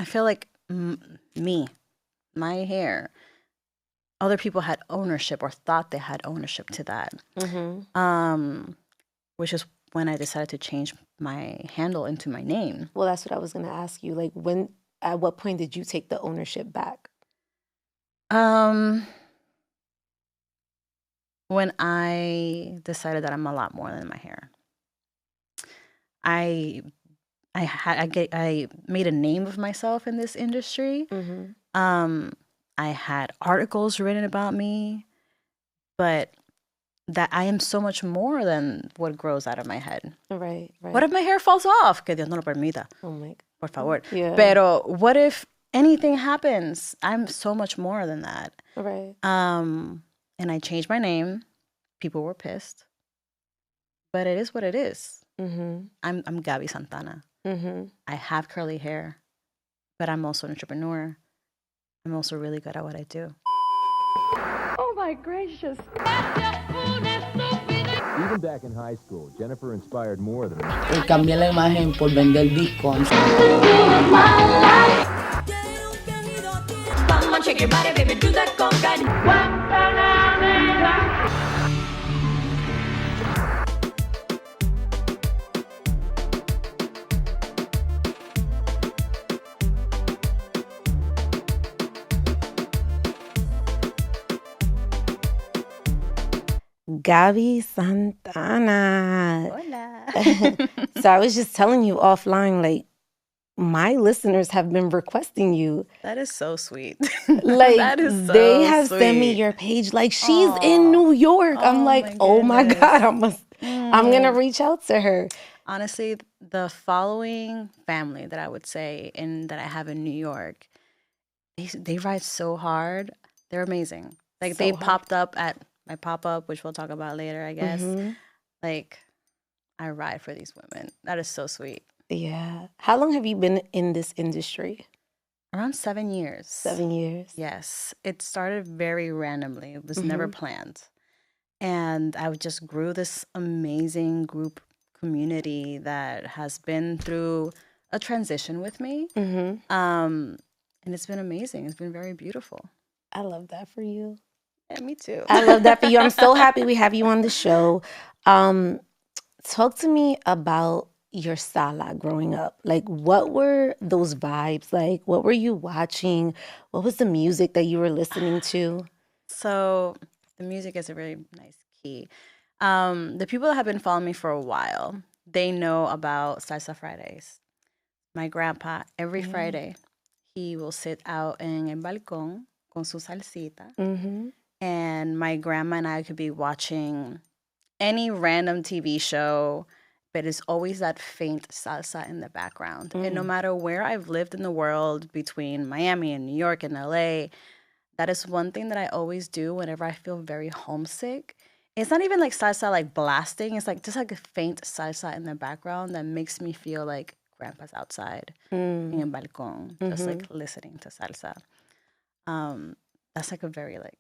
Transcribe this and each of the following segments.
I feel like my hair, other people had ownership or thought they had ownership to that. Which is when I decided to change my handle into my name. Well, that's what I was going to ask you. Like, at what point did you take the ownership back? When I decided that I'm a lot more than my hair. I made a name of myself in this industry. I had articles written about me, but that I am so much more than what grows out of my head. Right. What if my hair falls off? Que Dios no lo permita. Oh my God. Por favor. Yeah. Pero what if anything happens? I'm so much more than that. Right. And I changed my name. People were pissed. But it is what it is. I'm Gabby Santana. I have curly hair, but I'm also an entrepreneur. I'm also really good at what I do. Oh my gracious. Even back in high school, Jennifer inspired more than Y cambié la imagen por vender bitcoins. Come on, shake your body, baby, do that conga. Gaby Santana. Hola. So I was just telling you offline, like, my listeners have been requesting you. That is so sweet. Like, that is so they have sweet. sent me your page. Like, she's in New York. I'm like, oh my God, I'm going to reach out to her. Honestly, the following family that I would say that I have in New York, they ride so hard. They're amazing. Like, they popped up at my pop-up, which we'll talk about later, I guess. Like, I ride for these women. That is so sweet. Yeah. How long have you been in this industry? Around 7 years. 7 years. Yes. It started very randomly. It was never planned. And I just grew this amazing group community that has been through a transition with me. And it's been amazing. It's been very beautiful. I love that for you. Yeah, me too. I love that for you. I'm so happy we have you on the show. Talk to me about your sala growing up. Like, what were those vibes like? What were you watching? What was the music that you were listening to? So the music is a really nice key. The people that have been following me for a while, they know about Salsa Fridays. My grandpa, every Friday, he will sit out in el balcón con su salsita. And my grandma and I could be watching any random TV show, but it's always that faint salsa in the background. And no matter where I've lived in the world, between Miami and New York and LA, that is one thing that I always do whenever I feel very homesick. It's not even like salsa like blasting. It's like just like a faint salsa in the background that makes me feel like grandpa's outside in a balcón, just like listening to salsa. That's like a very like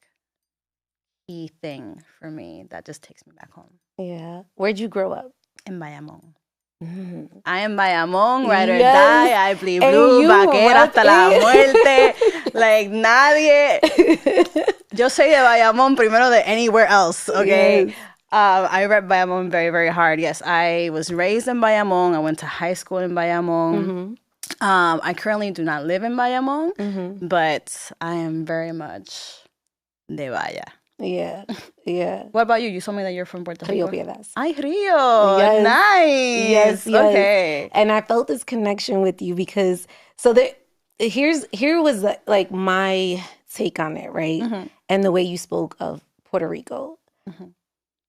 key thing for me that just takes me back home. Yeah. Where'd you grow up? In Bayamón. I am Bayamón, ride or die. I bleed And blue, you vaquera hasta la rep muerte. Like nadie. Yo soy de Bayamón primero than anywhere else, okay? Yes. I rep Bayamón very, very hard. Yes, I was raised in Bayamón. I went to high school in Bayamón. I currently do not live in Bayamón, but I am very much de Baya. Yeah, yeah. What about you? You told me that you're from Puerto Rico. Rio Piedras. Ay, Rio. Yes. Nice. Yes. Okay. And I felt this connection with you because, so here was like my take on it, right? And the way you spoke of Puerto Rico.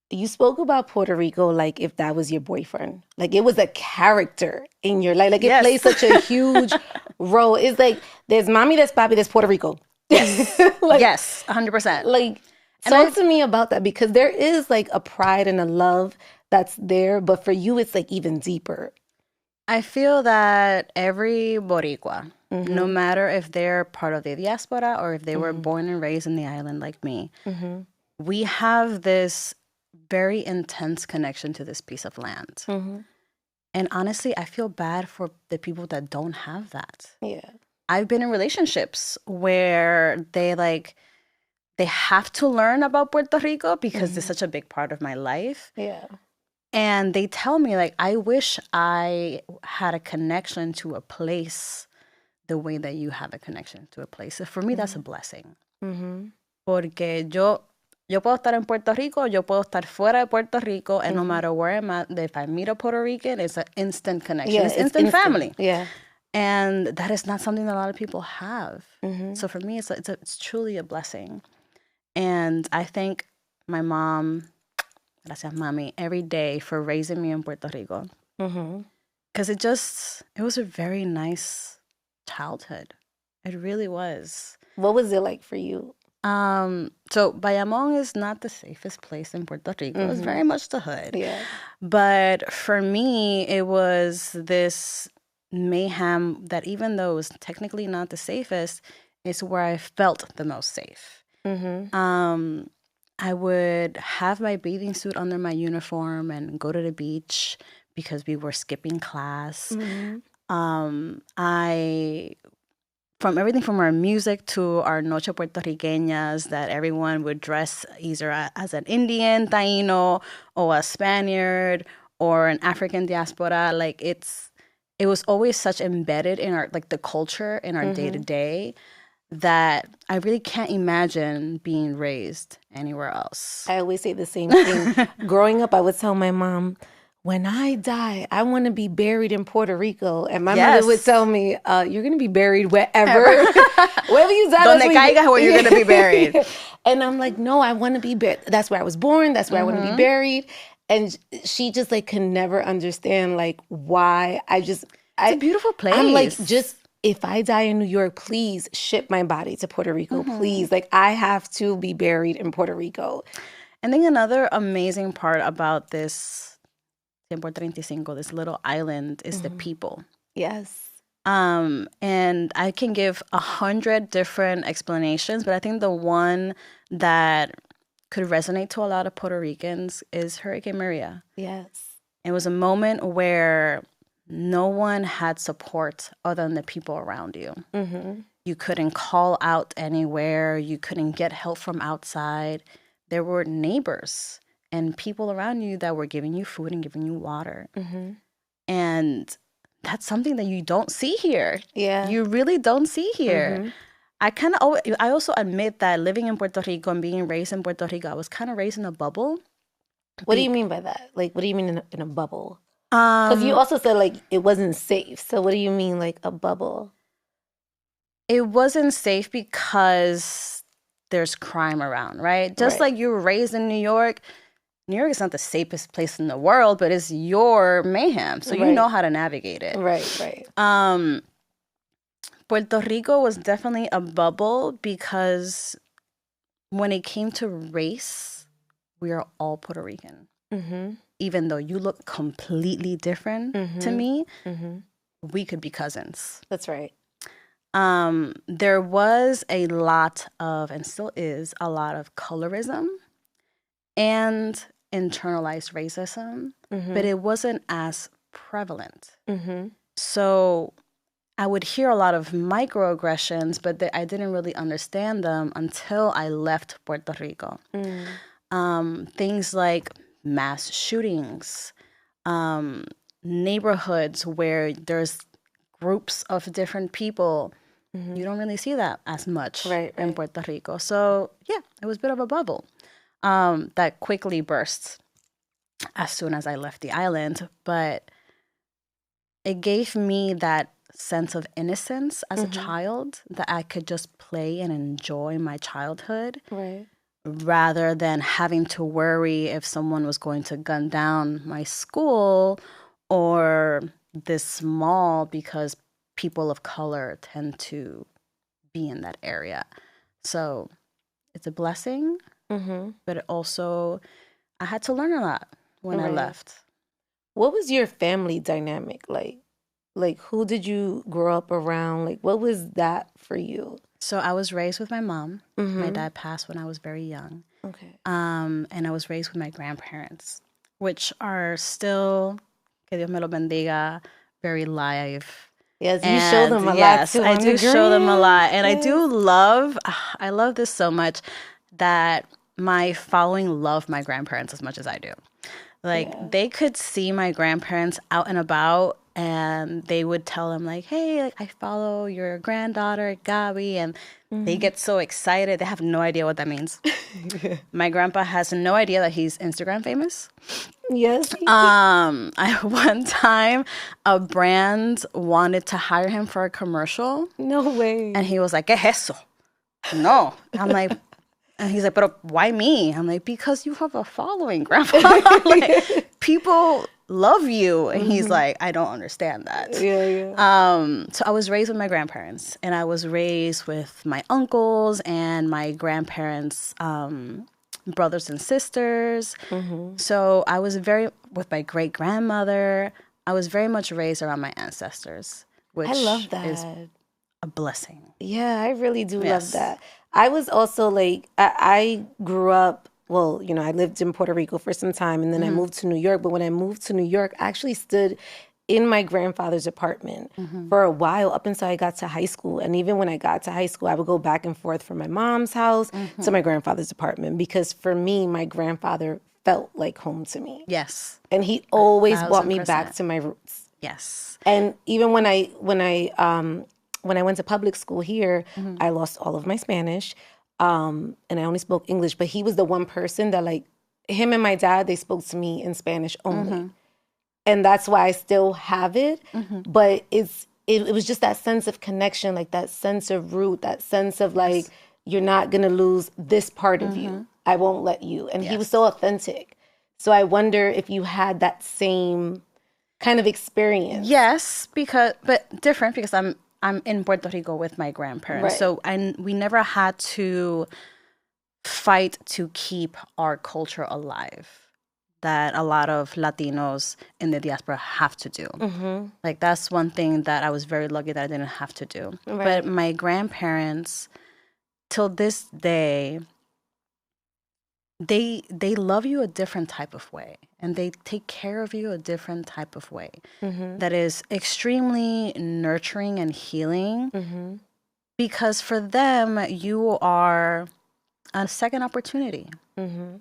You spoke about Puerto Rico like if that was your boyfriend. Like it was a character in your life. Like it plays such a huge role. It's like there's mommy, there's papi, there's Puerto Rico. Yes. Like, yes, 100%. Like, talk to me about that because there is like a pride and a love that's there. But for you, it's like even deeper. I feel that every Boricua, no matter if they're part of the diaspora or if they were born and raised in the island like me, we have this very intense connection to this piece of land. And honestly, I feel bad for the people that don't have that. Yeah. I've been in relationships where they have to learn about Puerto Rico because it's such a big part of my life. Yeah. And they tell me, like, I wish I had a connection to a place the way that you have a connection to a place. So for me, that's a blessing. Porque yo puedo estar en Puerto Rico, yo puedo estar fuera de Puerto Rico, and no matter where I'm at, if I meet a Puerto Rican, it's an instant connection. Yeah, it's instant family. Yeah. And that is not something that a lot of people have. So for me, it's truly a blessing. And I thank my mom, gracias mami, every day for raising me in Puerto Rico. Because it was a very nice childhood. It really was. What was it like for you? So Bayamón is not the safest place in Puerto Rico. It's very much the hood. Yeah. But for me, it was this mayhem that even though it was technically not the safest, it's where I felt the most safe. I would have my bathing suit under my uniform and go to the beach because we were skipping class. From everything from our music to our Noche Puertorriqueñas, that everyone would dress either as an Indian, Taino, or a Spaniard, or an African diaspora. Like it was always such embedded in our, like the culture in our day-to-day, that I really can't imagine being raised anywhere else. I always say the same thing. Growing up, I would tell my mom, when I die, I want to be buried in Puerto Rico. And my mother would tell me, you're going to be buried wherever. Wherever you die, Donde caigas, where you're going to be buried. And I'm like, no, I want to be buried. That's where I was born. That's where I want to be buried. And she just like can never understand like why it's a beautiful place. I'm like, just if I die in New York, please ship my body to Puerto Rico, please. Like I have to be buried in Puerto Rico. I think another amazing part about this Tiempo 35, this little island, is the people. Yes. And I can give 100 different explanations, but I think the one that could resonate to a lot of Puerto Ricans is Hurricane Maria. Yes. It was a moment where no one had support other than the people around you. You couldn't call out anywhere. You couldn't get help from outside. There were neighbors and people around you that were giving you food and giving you water. And that's something that you don't see here. Yeah. You really don't see here. I also admit that living in Puerto Rico and being raised in Puerto Rico, I was kind of raised in a bubble. What do you mean by that? Like, what do you mean in a bubble? Because you also said, like, it wasn't safe. So what do you mean, like, a bubble? It wasn't safe because there's crime around, right? Just like you were raised in New York is not the safest place in the world, but it's your mayhem. So you know how to navigate it. Right. Puerto Rico was definitely a bubble because when it came to race, we are all Puerto Rican. Even though you look completely different to me, we could be cousins. That's right. There was a lot of, and still is, a lot of colorism and internalized racism, but it wasn't as prevalent. So I would hear a lot of microaggressions, but I didn't really understand them until I left Puerto Rico. Things like mass shootings, neighborhoods where there's groups of different people. You don't really see that as much in Puerto Rico. So yeah, it was a bit of a bubble that quickly burst as soon as I left the island. But it gave me that sense of innocence as a child, that I could just play and enjoy my childhood rather than having to worry if someone was going to gun down my school or this mall, because people of color tend to be in that area. So it's a blessing, but it also, I had to learn a lot when I left. What was your family dynamic like? Like, who did you grow up around? Like, what was that for you? So I was raised with my mom. My dad passed when I was very young. Okay. And I was raised with my grandparents, which are still, que Dios me lo bendiga, very live. Yes, you show them a lot yes, too. I on do the show them a gram. lot. And Yes. I love this so much that my following love my grandparents as much as I do. Like they could see my grandparents out and about and they would tell them like, hey, like, I follow your granddaughter, Gabi. And they get so excited. They have no idea what that means. My grandpa has no idea that he's Instagram famous. Yes. One time a brand wanted to hire him for a commercial No way. and he was like, ¿Qué es eso? No. I'm like, and he's like, but why me? I'm like, because you have a following, Grandpa. Like, people love you. And he's like, I don't understand that. Yeah. So I was raised with my grandparents and I was raised with my uncles and my grandparents' brothers and sisters. So I was with my great grandmother. I was very much raised around my ancestors, which I love that. is a blessing. Yeah, I really do Yes. love that. I was also like, I grew up, well, you know, I lived in Puerto Rico for some time and then I moved to New York. But when I moved to New York, I actually stood in my grandfather's apartment for a while up until I got to high school. And even when I got to high school, I would go back and forth from my mom's house to my grandfather's apartment because for me, my grandfather felt like home to me. Yes. And he always brought me 1000%. back to my roots. Yes. And even when I went to public school here, I lost all of my Spanish, and I only spoke English. But he was the one person that, like, him and my dad, they spoke to me in Spanish only, and that's why I still have it. But it was just that sense of connection, like that sense of root, that sense of like you're not gonna lose this part of you. I won't let you. And he was so authentic. So I wonder if you had that same kind of experience. Yes, but different because I'm in Puerto Rico with my grandparents. Right. So we never had to fight to keep our culture alive that a lot of Latinos in the diaspora have to do. Like that's one thing that I was very lucky that I didn't have to do. Right. But my grandparents, till this day, they love you a different type of way and they take care of you a different type of way that is extremely nurturing and healing because for them you are a second opportunity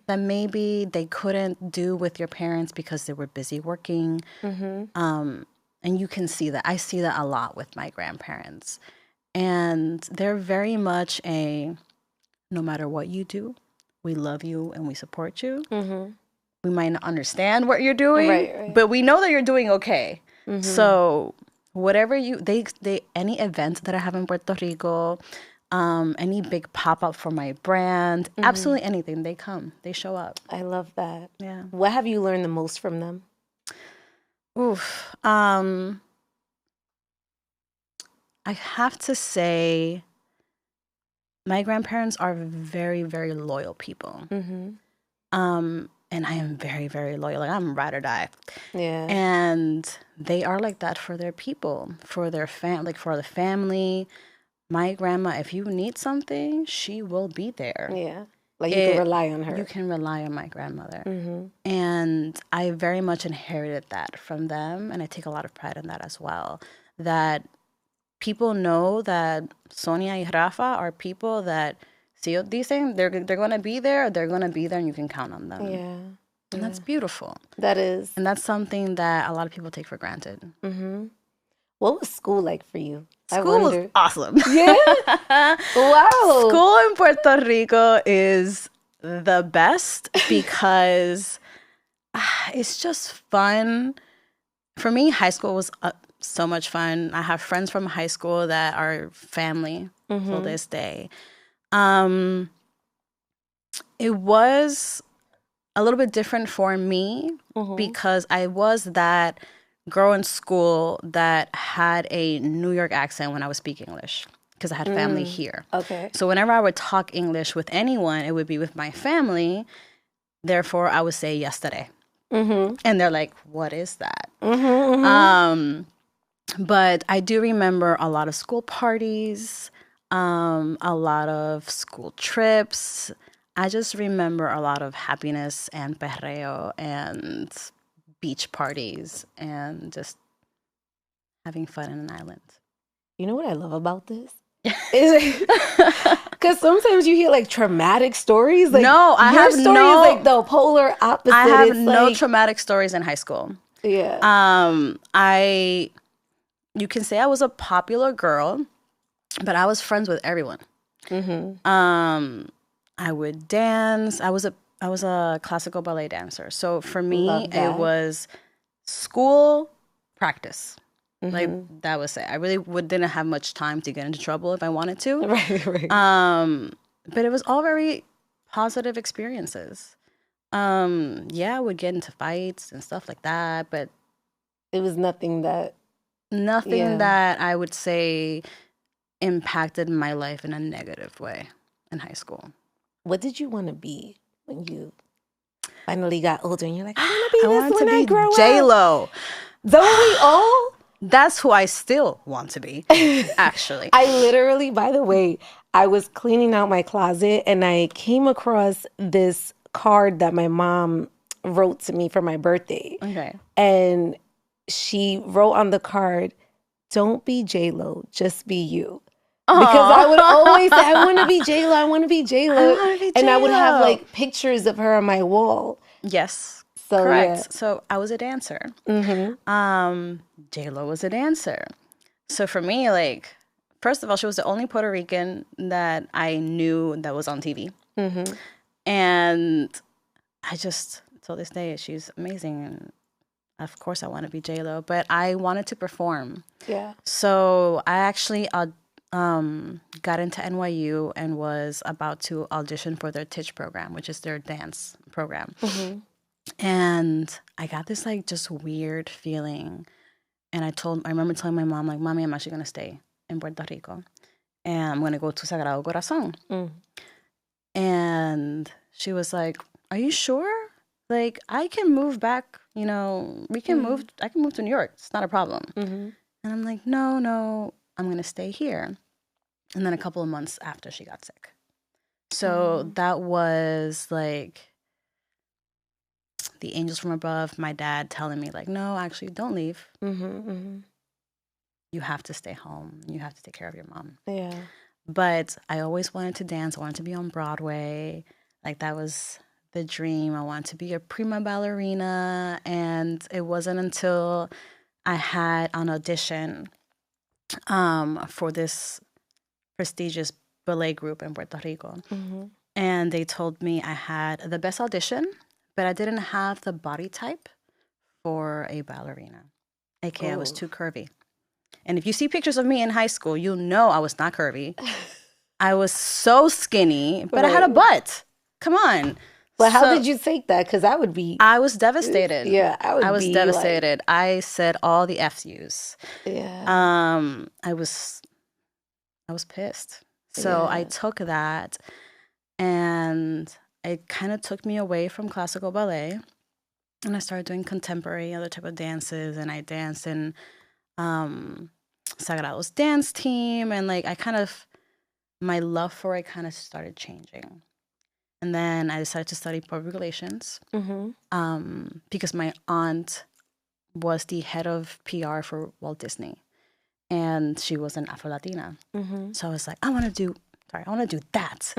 that maybe they couldn't do with your parents because they were busy working. And you can see that. I see that a lot with my grandparents. And they're very much no matter what you do, we love you and we support you. We might not understand what you're doing, Right. but we know that you're doing okay. So whatever any events that I have in Puerto Rico, any big pop-up for my brand, absolutely anything, they come, they show up. I love that. Yeah. What have you learned the most from them? Oof. I have to say my grandparents are very, very loyal people. And I am very, very loyal. Like I'm ride or die. Yeah. And they are like that for their people, for their for the family. My grandma, if you need something, she will be there. Yeah. Like you can rely on her. You can rely on my grandmother. And I very much inherited that from them. And I take a lot of pride in that as well. That people know that Sonia y Rafa are people that, si ellos dicen, they're going to be there, and you can count on them. Yeah. And that's beautiful. That is. And that's something that a lot of people take for granted. What was school like for you? School was awesome. Yeah? Wow. School in Puerto Rico is the best because it's just fun. For me, high school was so much fun. I have friends from high school that are family till this day. It was a little bit different for me because I was that girl in school that had a New York accent when I was speaking English because I had family here. Okay. So whenever I would talk English with anyone, it would be with my family. Therefore, I would say yesterday. And they're like, what is that? But I do remember a lot of school parties, a lot of school trips. I just remember a lot of happiness and perreo and beach parties and just having fun in an island. You know what I love about this? Because sometimes you hear like traumatic stories. Like, No, I your have story no- is like the polar opposite. I have It's no like, traumatic stories in high school. yeah. You can say I was a popular girl, but I was friends with everyone. I would dance. I was a classical ballet dancer. So for me, Love that. it was school, practice. Like that was it. I really didn't have much time to get into trouble if I wanted to. Right. But it was all very positive experiences. Yeah, I would get into fights and stuff like that, but It was nothing that. nothing Yeah. that I would say impacted my life in a negative way in high school. What did you want to be when you finally got older and you're like, I want to be I this wanted when to I be grow up? J-Lo. Don't we all? That's who I still want to be, actually. I literally, by the way, I was cleaning out my closet and I came across this card that my mom wrote to me for my birthday. Okay. And she wrote on the card, don't be J-Lo, just be you. Because I would always say, I want to be J-Lo, I want to be J-Lo. wanna be And I would have J-Lo. like pictures of her on my wall. Yes. So, Correct. yeah. So I was a dancer. J-Lo was a dancer. So for me, like, first of all, she was the only Puerto Rican that I knew that was on TV. And I just, till this day, she's amazing. And of course I want to be J-Lo, but I wanted to perform. Yeah. So I actually got into NYU and was about to audition for their Teach program, which is their dance program. And I got this like just weird feeling. And I remember telling my mom, like, Mommy, I'm actually going to stay in Puerto Rico. And I'm going to go to Sagrado Corazon. And she was like, are you sure? Like, I can move back, you know, I can move to New York. It's not a problem. And I'm like, no, I'm going to stay here. And then a couple of months after, she got sick. So that was like the angels from above, my dad telling me like, no, actually don't leave. You have to stay home. You have to take care of your mom. Yeah. But I always wanted to dance. I wanted to be on Broadway. Like that was the dream. I wanted to be a prima ballerina. And it wasn't until I had an audition for this prestigious ballet group in Puerto Rico. And they told me I had the best audition, but I didn't have the body type for a ballerina. AKA I was too curvy. And if you see pictures of me in high school, you'll know I was not curvy. I was so skinny, but I had a butt. Come on. But how did you take that? Because I would be. I was devastated. Yeah, I was devastated. I said all the FUs. Yeah. I was pissed. So I took that, and it kind of took me away from classical ballet, and I started doing contemporary, other type of dances, and I danced in Sagrado's dance team, and like my love for it kind of started changing. And then I decided to study public relations because my aunt was the head of PR for Walt Disney, and she was an Afro-Latina. So I was like, I want to do that.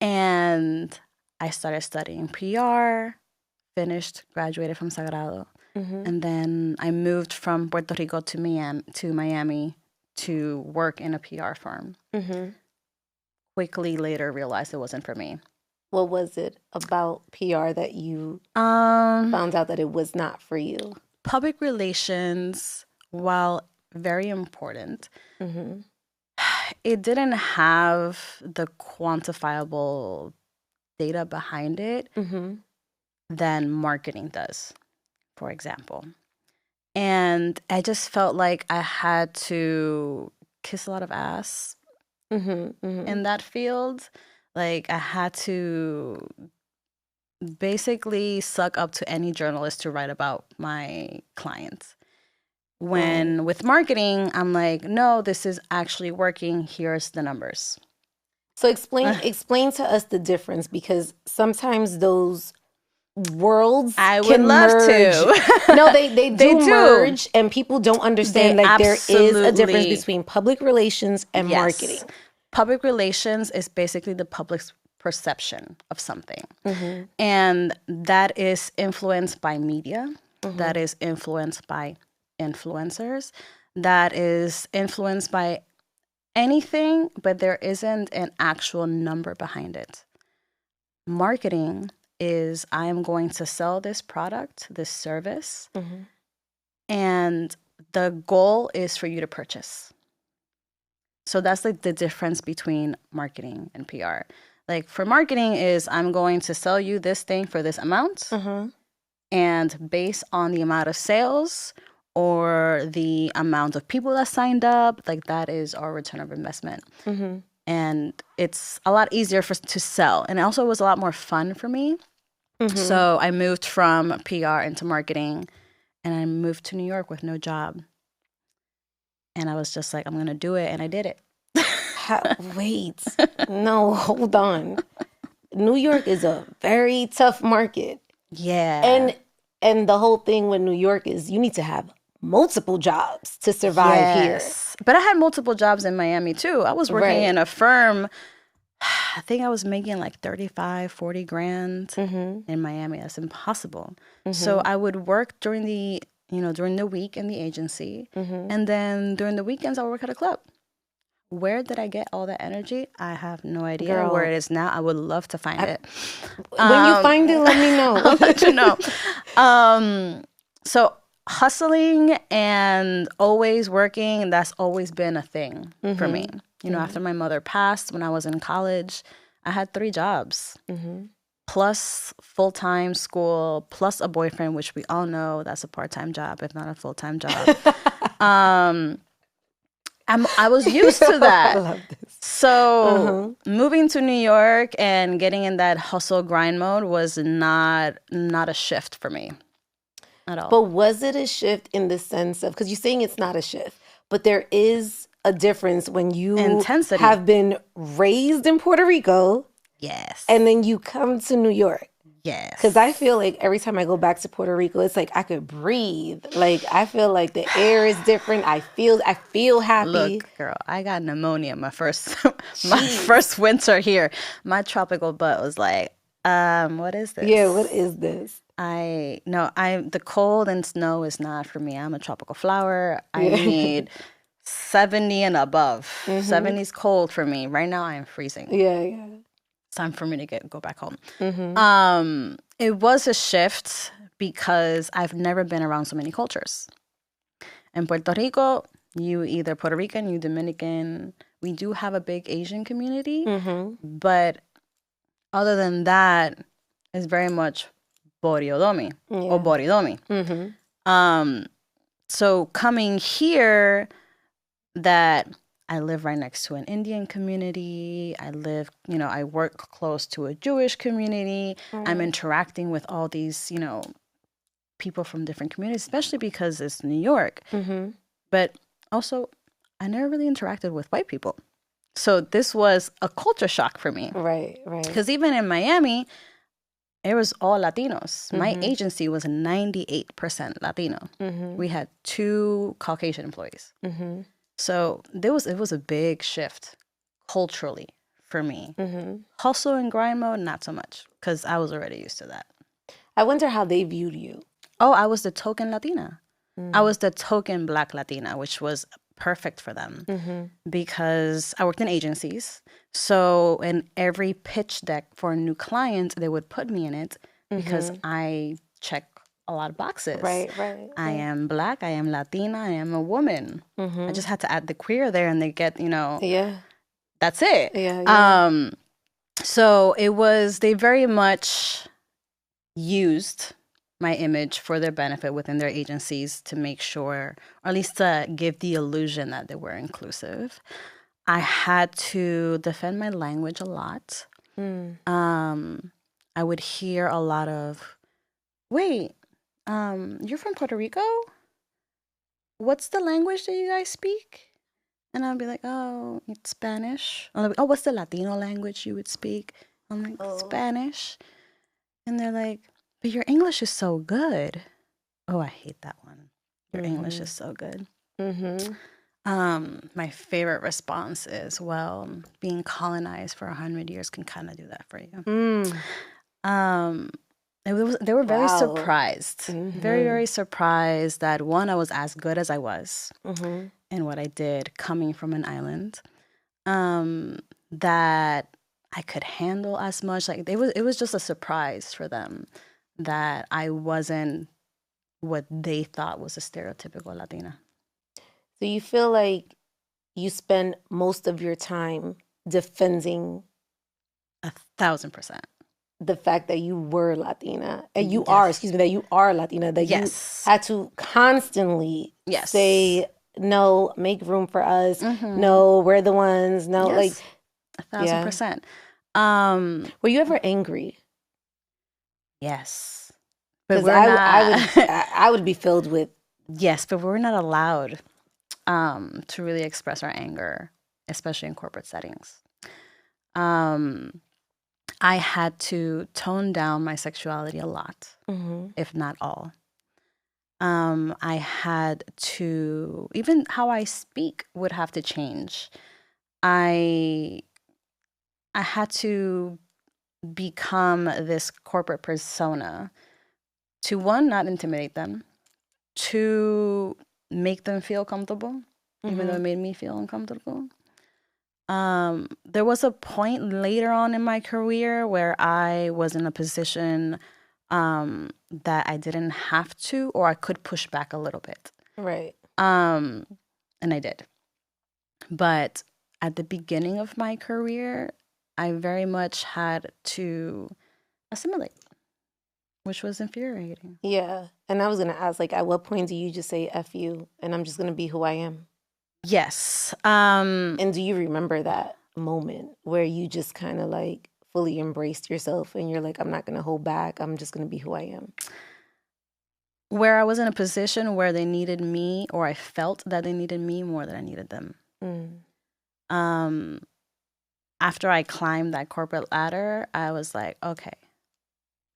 And I started studying PR, graduated from Sagrado. And then I moved from Puerto Rico to Miami to work in a PR firm. Quickly later realized it wasn't for me. What was it about PR that you found out that it was not for you? Public relations, while very important, it didn't have the quantifiable data behind it than marketing does, for example. And I just felt like I had to kiss a lot of ass in that field. Like I had to basically suck up to any journalist to write about my clients. When with marketing, I'm like, no, this is actually working. Here's the numbers. So explain to us the difference, because sometimes those worlds I would can love merge. to. No, they do They do. merge, and people don't understand They like there is a difference absolutely- between public relations and marketing. Public relations is basically the public's perception of something. And that is influenced by media, that is influenced by influencers, that is influenced by anything, but there isn't an actual number behind it. Marketing is I am going to sell this product, this service, and the goal is for you to purchase. So that's like the difference between marketing and PR. Like for marketing is I'm going to sell you this thing for this amount, and based on the amount of sales or the amount of people that signed up, like that is our return of investment. And it's a lot easier to sell. And it also was a lot more fun for me. So I moved from PR into marketing, and I moved to New York with no job. And I was just like, I'm going to do it. And I did it. Wait, no, hold on. New York is a very tough market. Yeah. And the whole thing with New York is you need to have multiple jobs to survive here. But I had multiple jobs in Miami too. I was working in a firm. I think I was making like 35, 40 grand in Miami. That's impossible. So I would work during the week in the agency. And then during the weekends, I would work at a club. Where did I get all that energy? I have no idea. Girl. Where it is now. I would love to find it. When you find it, let me know. I'll let you know. So hustling and always working, that's always been a thing for me. You know, after my mother passed, when I was in college, I had 3 jobs. Plus full-time school, plus a boyfriend, which we all know that's a part-time job, if not a full-time job. I was used to that. I love this. So moving to New York and getting in that hustle grind mode was not a shift for me at all. But was it a shift in the sense of, because you're saying it's not a shift, but there is a difference when you Intensity. have been raised in Puerto Rico Yes. and then you come to New York. Yes. Because I feel like every time I go back to Puerto Rico, it's like I could breathe. Like I feel like the air is different. I feel happy. Look, girl, I got pneumonia my first winter here. My tropical butt was like, what is this? Yeah, what is this? The cold and snow is not for me. I'm a tropical flower. I need 70 and above. 70 is cold for me. Right now I am freezing. Yeah. It's time for me to go back home. It was a shift because I've never been around so many cultures. In Puerto Rico, you either Puerto Rican, you Dominican. We do have a big Asian community, but other than that, it's very much Boriodomi or Boridomi. So coming here, that I live right next to an Indian community. I work close to a Jewish community. I'm interacting with all these, people from different communities, especially because it's New York. But also, I never really interacted with white people. So this was a culture shock for me. Right. Because even in Miami, it was all Latinos. My agency was 98% Latino. We had 2 Caucasian employees. So it was a big shift culturally for me. Hustle and grind mode, not so much, because I was already used to that. I wonder how they viewed you. Oh, I was the token Latina. I was the token Black Latina, which was perfect for them because I worked in agencies. So in every pitch deck for a new client, they would put me in it because I check a lot of boxes. Right. I am Black, I am Latina, I am a woman. I just had to add the queer there and they get, that's it. Yeah. So they very much used my image for their benefit within their agencies to make sure, or at least to give the illusion that they were inclusive. I had to defend my language a lot. I would hear a lot of, wait, you're from Puerto Rico? What's the language that you guys speak? And I'd be like, oh, it's Spanish. And they'd be, oh, what's the Latino language you would speak? I'm like, Spanish. And they're like, but your English is so good. Oh, I hate that one. Your English is so good. My favorite response is, well, being colonized for 100 years can kind of do that for you. They were very surprised, very, very surprised that, one, I was as good as I was in what I did coming from an island, that I could handle as much. Like, it was just a surprise for them that I wasn't what they thought was a stereotypical Latina. So you feel like you spend most of your time defending 1,000%. the fact that you were Latina, and you Yes. are, that you are Latina, that Yes. you had to constantly say, no, make room for us. No, we're the ones. No, like, 1,000%. Were you ever angry? Yes. But Because we're not. I would be filled with. Yes, but we're not allowed to really express our anger, especially in corporate settings. I had to tone down my sexuality a lot, if not all. I had to, even how I speak would have to change. I had to become this corporate persona to, one, not intimidate them, to make them feel comfortable, even though it made me feel uncomfortable. There was a point later on in my career where I was in a position that I didn't have to, or I could push back a little bit. Right. And I did. But at the beginning of my career, I very much had to assimilate, which was infuriating. Yeah. And I was going to ask, like, at what point do you just say F you and I'm just going to be who I am? Yes. And do you remember that moment where you just kind of like fully embraced yourself and you're like, I'm not going to hold back. I'm just going to be who I am? Where I was in a position where they needed me, or I felt that they needed me more than I needed them. After I climbed that corporate ladder, I was like, okay,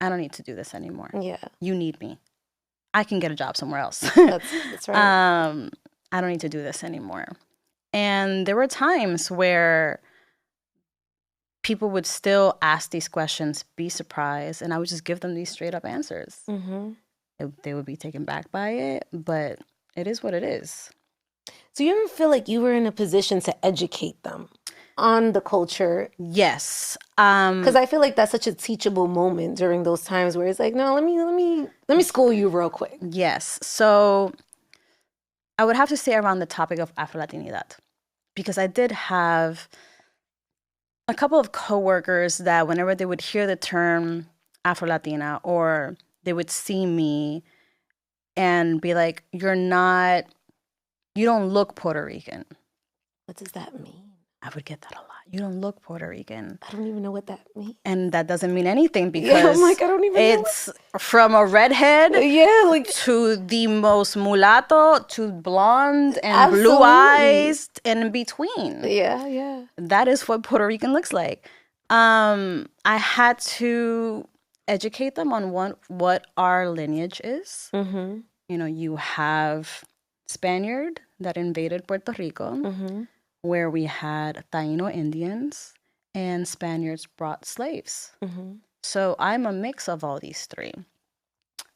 I don't need to do this anymore. Yeah. You need me. I can get a job somewhere else. That's right. I don't need to do this anymore. And there were times where people would still ask these questions, be surprised, and I would just give them these straight up answers. They would be taken back by it, but it is what it is. So you ever feel like you were in a position to educate them on the culture? Yes. Because I feel like that's such a teachable moment during those times where it's like, no, let me school you real quick. Yes. So I would have to say around the topic of Afro-Latinidad, because I did have a couple of coworkers that whenever they would hear the term Afro-Latina, or they would see me and be like, you don't look Puerto Rican. What does that mean? I would get that a lot. You don't look Puerto Rican. I don't even know what that means. And that doesn't mean anything, because I'm like, I don't even know. It's from a redhead to the most mulatto to blonde and blue eyes and in between. Yeah. That is what Puerto Rican looks like. I had to educate them on what our lineage is. You know, you have Spaniard that invaded Puerto Rico, where we had Taino Indians, and Spaniards brought slaves. So I'm a mix of all these three.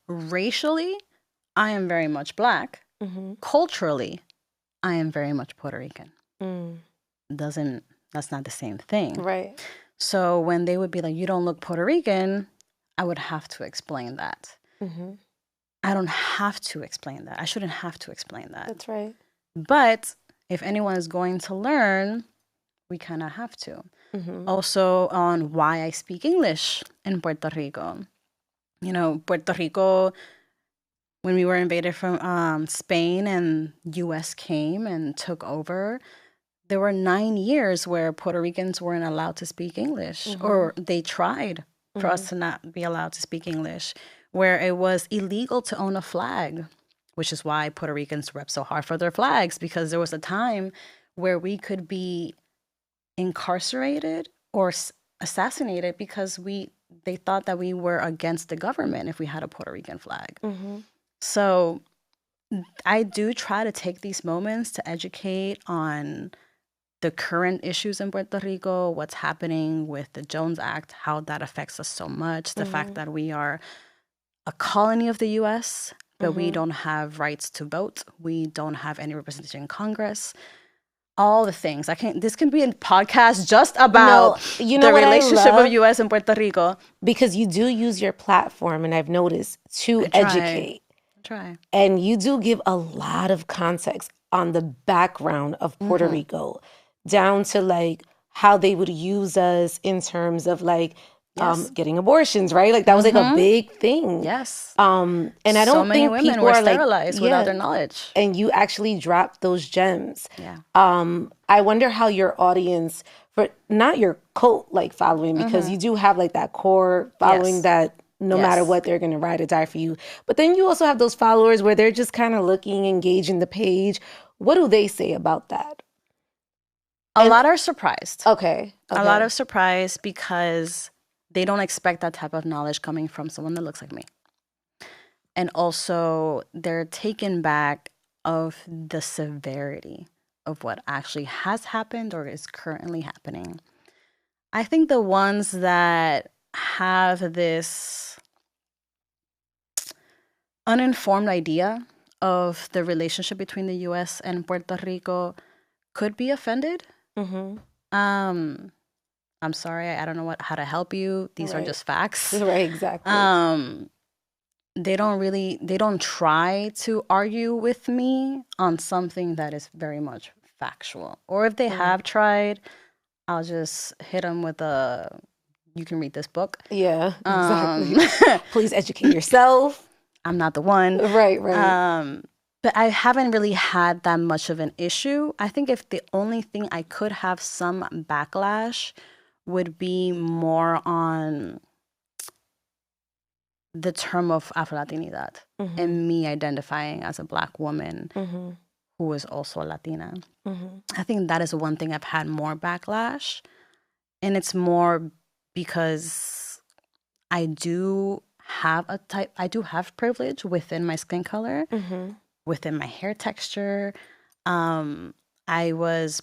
Racially, I am very much Black. Culturally, I am very much Puerto Rican. That's not the same thing. Right. So when they would be like, you don't look Puerto Rican, I would have to explain that. I don't have to explain that. I shouldn't have to explain that. That's right. But if anyone is going to learn, we kind of have to. Also on why I speak English in Puerto Rico. You know, Puerto Rico, when we were invaded from Spain and U.S. came and took over, there were 9 years where Puerto Ricans weren't allowed to speak English, or they tried for us to not be allowed to speak English, where it was illegal to own a flag, which is why Puerto Ricans rep so hard for their flags, because there was a time where we could be incarcerated or assassinated because we they thought that we were against the government if we had a Puerto Rican flag. So I do try to take these moments to educate on the current issues in Puerto Rico, what's happening with the Jones Act, how that affects us so much, the fact that we are a colony of the U.S., but we don't have rights to vote. We don't have any representation in Congress. All the things. This can be a podcast just about you know the what I relationship love? of U.S. and Puerto Rico. Because you do use your platform, and I've noticed, to educate. Try. And you do give a lot of context on the background of Puerto Rico, down to like how they would use us in terms of like getting abortions, right? Like that was like a big thing. Yes. And I So don't many think women people were are like, sterilized without their knowledge. and you actually dropped those gems. Yeah. I wonder how your audience, for not your cult like following, because you do have like that core following that no matter what, they're going to ride or die for you. But then you also have those followers where they're just kind of looking, engaging the page. What do they say about that? A lot are surprised. Okay. A lot of surprise because they don't expect that type of knowledge coming from someone that looks like me. And also, they're taken back of the severity of what actually has happened or is currently happening. I think the ones that have this uninformed idea of the relationship between the U.S. and Puerto Rico could be offended. I'm sorry, I don't know how to help you. These are just facts. Right, exactly. They don't try to argue with me on something that is very much factual. Or if they have tried, I'll just hit them with you can read this book. Yeah, exactly. Please educate yourself. I'm not the one. Right. But I haven't really had that much of an issue. I think if the only thing I could have some backlash would be more on the term of Afro-Latinidad and me identifying as a Black woman who is also Latina. I think that is one thing I've had more backlash. And it's more because I do have privilege within my skin color, within my hair texture. I was,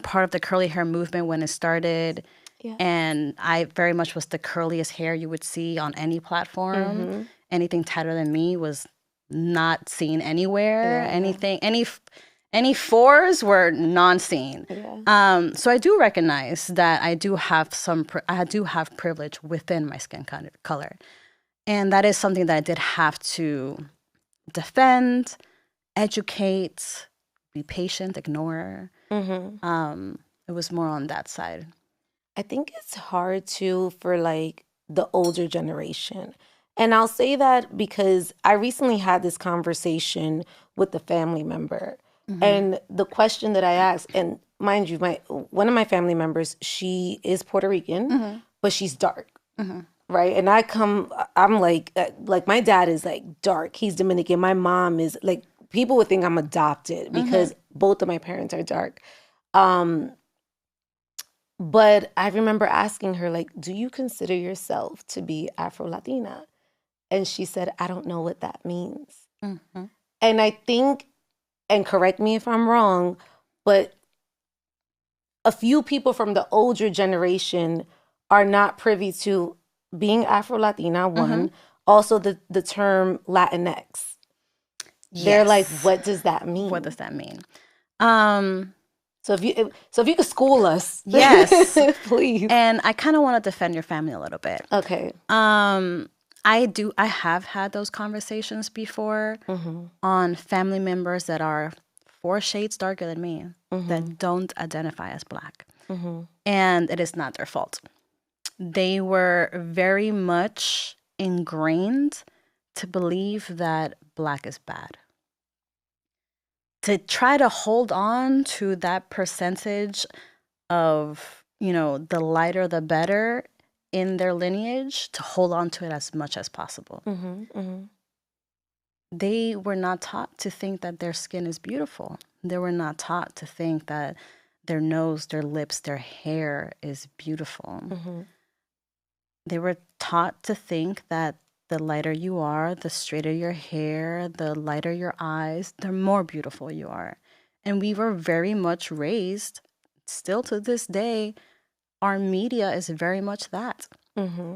part of the curly hair movement when it started. Yeah. And I very much was the curliest hair you would see on any platform. Anything tighter than me was not seen anywhere. Any fours were non-seen. So I do recognize that I do have privilege within my skin color. And that is something that I did have to defend, educate, be patient, ignore. It was more on that side. I think it's hard too for like the older generation. And I'll say that because I recently had this conversation with a family member. And the question that I asked, and mind you, one of my family members, she is Puerto Rican, but she's dark. Right. And I'm like my dad is like dark. He's Dominican. My mom is like, people would think I'm adopted because both of my parents are dark. But I remember asking her, like, do you consider yourself to be Afro-Latina? And she said, I don't know what that means. And I think, and correct me if I'm wrong, but a few people from the older generation are not privy to being Afro-Latina, one. Also, the term Latinx. Yes. They're like, what does that mean? What does that mean? So if you could school us, yes, please. And I kind of want to defend your family a little bit. Okay. I have had those conversations before on family members that are 4 shades darker than me that don't identify as Black, and it is not their fault. They were very much ingrained to believe that Black is bad. To try to hold on to that percentage of, the lighter the better in their lineage, to hold on to it as much as possible. They were not taught to think that their skin is beautiful. They were not taught to think that their nose, their lips, their hair is beautiful. they were taught to think that the lighter you are, the straighter your hair, the lighter your eyes, the more beautiful you are. And we were very much raised, still to this day, our media is very much that.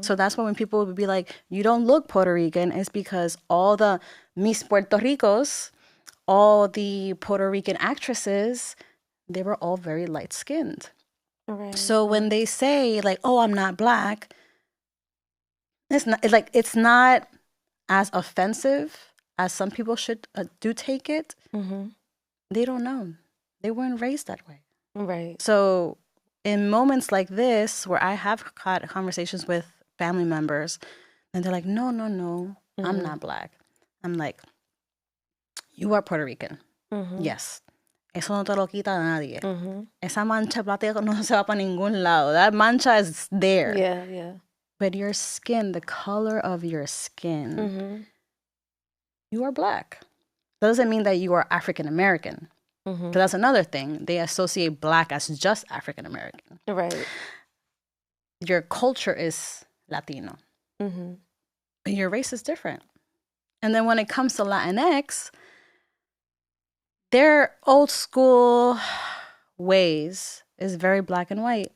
So that's why when people would be like, you don't look Puerto Rican, it's because all the Miss Puerto Ricos, all the Puerto Rican actresses, they were all very light skinned. Right. So when they say like, oh, I'm not black, it's not as offensive as some people should do take it. They don't know. They weren't raised that way. Right. So in moments like this, where I have had conversations with family members, and they're like, no, I'm not black. I'm like, you are Puerto Rican. Yes. Eso no te lo quita nadie. Esa mancha plata no se va para ningún lado. That mancha is there. Yeah. But your skin, the color of your skin, you are black. That doesn't mean that you are African American. But that's another thing. They associate black as just African American. Right. Your culture is Latino. But your race is different. And then when it comes to Latinx, their old school ways is very black and white.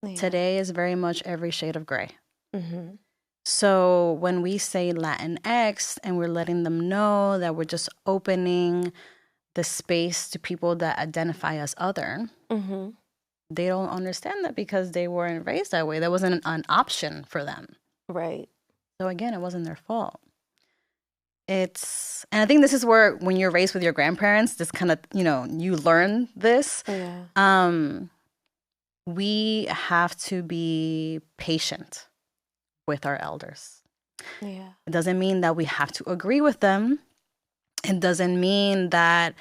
Yeah. Today is very much every shade of gray. So when we say Latinx and we're letting them know that we're just opening the space to people that identify as other, they don't understand that because they weren't raised that way. That wasn't an option for them. Right. So again, it wasn't their fault. And I think this is where when you're raised with your grandparents, this kind of, you learn this. Yeah. We have to be patient with our elders. Yeah. It doesn't mean that we have to agree with them. It doesn't mean that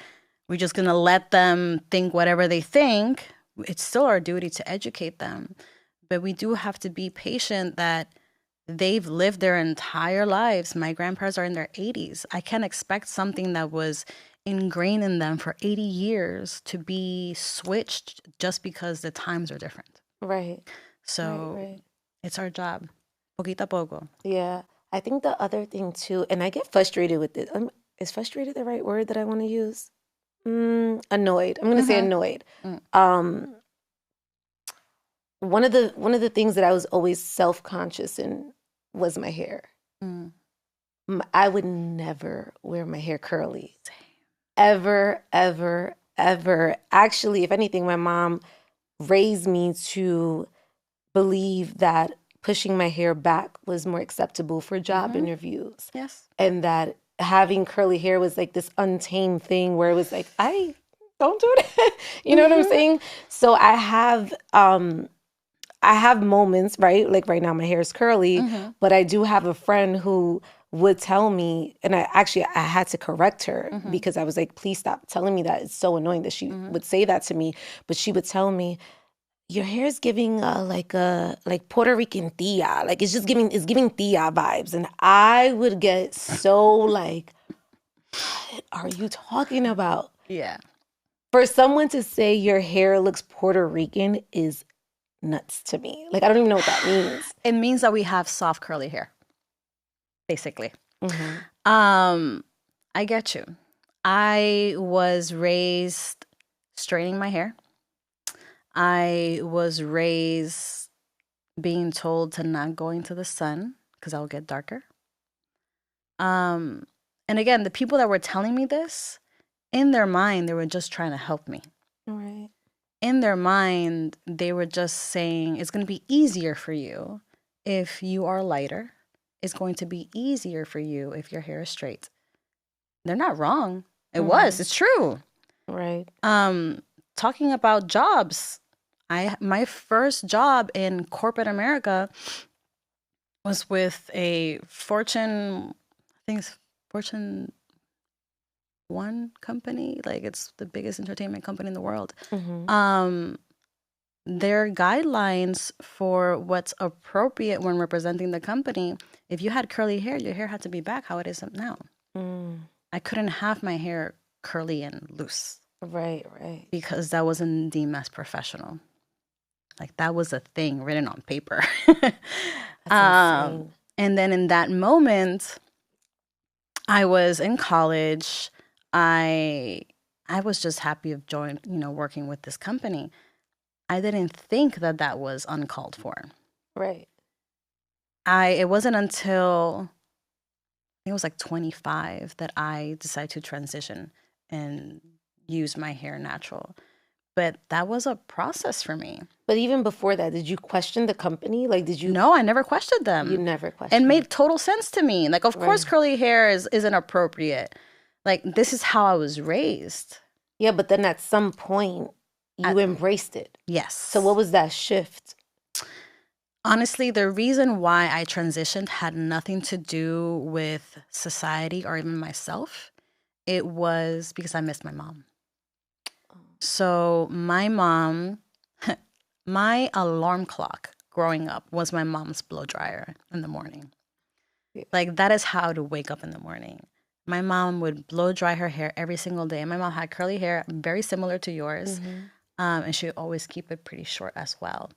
we're just going to let them think whatever they think. It's still our duty to educate them. But we do have to be patient that they've lived their entire lives. My grandparents are in their 80s. I can't expect something that was ingrained in them for 80 years to be switched just because the times are different. Right. So Right. it's our job. Poquito a poco. Yeah. I think the other thing too, and I get frustrated with it. Is frustrated the right word that I want to use? Annoyed. I'm going to say annoyed. One of the things that I was always self-conscious in was my hair. I would never wear my hair curly. Ever, ever, ever. Actually, if anything, my mom raised me to believe that pushing my hair back was more acceptable for job interviews. Yes. And that having curly hair was like this untamed thing where it was like, I don't do that. You know what I'm saying? So I have moments, right? Like right now my hair is curly, but I do have a friend who would tell me, and I had to correct her because I was like, please stop telling me that. It's so annoying that she would say that to me. But she would tell me, your hair is giving like Puerto Rican tia. Like it's giving tia vibes. And I would get so like, what are you talking about? Yeah. For someone to say your hair looks Puerto Rican is nuts to me. Like I don't even know what that means. It means that we have soft curly hair, basically. I get you. I was raised straightening my hair. I was raised being told to not go into the sun because I'll get darker. And again, the people that were telling me this, in their mind, they were just trying to help me. Right. In their mind, they were just saying, it's going to be easier for you if you are lighter. It's going to be easier for you if your hair is straight. They're not wrong. It's true. Right. Talking about jobs, my first job in corporate America was with a Fortune 1 company. Like it's the biggest entertainment company in the world. Their guidelines for what's appropriate when representing the company, if you had curly hair, your hair had to be back how it is now. I couldn't have my hair curly and loose. Right. Because that wasn't deemed as professional. Like that was a thing written on paper. That's insane. And then in that moment, I was in college. I was just happy of working with this company. I didn't think that that was uncalled for. Right. It wasn't until I think it was like 25 that I decided to transition and use my hair natural. But that was a process for me. But even before that, did you question the company? Like, did you? No, I never questioned them. You never questioned. It made total sense to me. Like, of course, curly hair isn't appropriate. Like, this is how I was raised. Yeah, but then at some point, you embraced it. Yes. So what was that shift? Honestly, the reason why I transitioned had nothing to do with society or even myself. It was because I missed my mom. So my mom, my alarm clock growing up was my mom's blow dryer in the morning. Yeah. Like that is how to wake up in the morning. My mom would blow dry her hair every single day. My mom had curly hair, very similar to yours. And she would always keep it pretty short as well.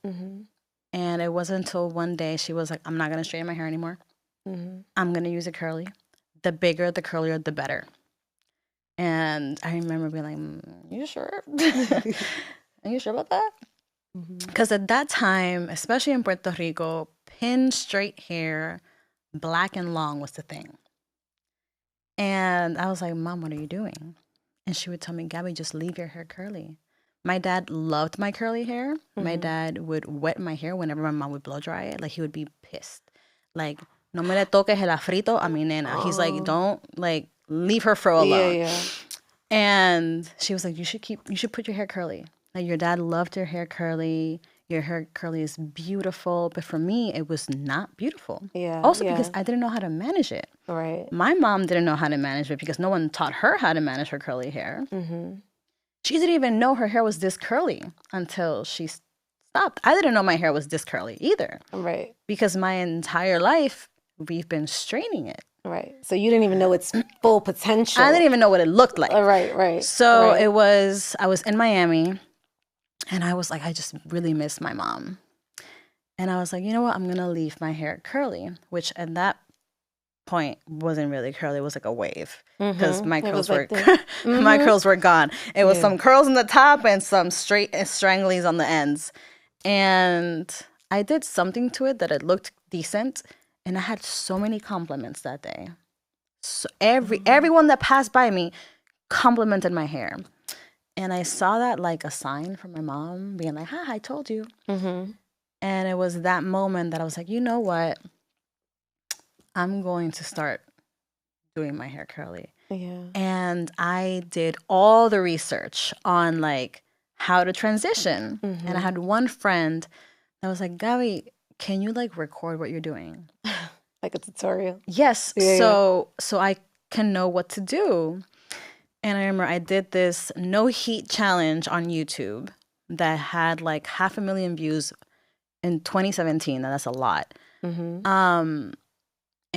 And it wasn't until one day she was like, I'm not going to straighten my hair anymore. I'm going to use a curly. The bigger, the curlier, the better. And I remember being like, you sure? Are you sure about that? Because at that time, especially in Puerto Rico, pin straight hair, black and long was the thing. And I was like, Mom, what are you doing? And she would tell me, Gabby, just leave your hair curly. My dad loved my curly hair. My dad would wet my hair whenever my mom would blow dry it. Like, he would be pissed. Like, no me le toques el afrito a mi nena. He's like, don't, like, leave her fro alone. Yeah. And she was like, you should put your hair curly. Like, your dad loved your hair curly. Your hair curly is beautiful. But for me, it was not beautiful. Yeah. Also because I didn't know how to manage it. Right. My mom didn't know how to manage it because no one taught her how to manage her curly hair. She didn't even know her hair was this curly until she stopped. I didn't know my hair was this curly either. Right. Because my entire life, we've been straightening it. Right. So you didn't even know its full potential. I didn't even know what it looked like. Right. So I was in Miami and I was like, I just really miss my mom. And I was like, you know what? I'm going to leave my hair curly, which at that point wasn't really curly. It was like a wave because my curls were my curls were gone. It was some curls on the top and some straight stranglies on the ends. And I did something to it that it looked decent. And I had so many compliments that day. So everyone that passed by me complimented my hair. And I saw that like a sign from my mom being like, I told you. And it was that moment that I was like, you know what? I'm going to start doing my hair curly. Yeah. And I did all the research on like how to transition. And I had one friend that was like, Gabi, can you like record what you're doing? Like a tutorial? Yes. So I can know what to do. And I remember I did this no heat challenge on YouTube that had like 500,000 views in 2017. Now that's a lot.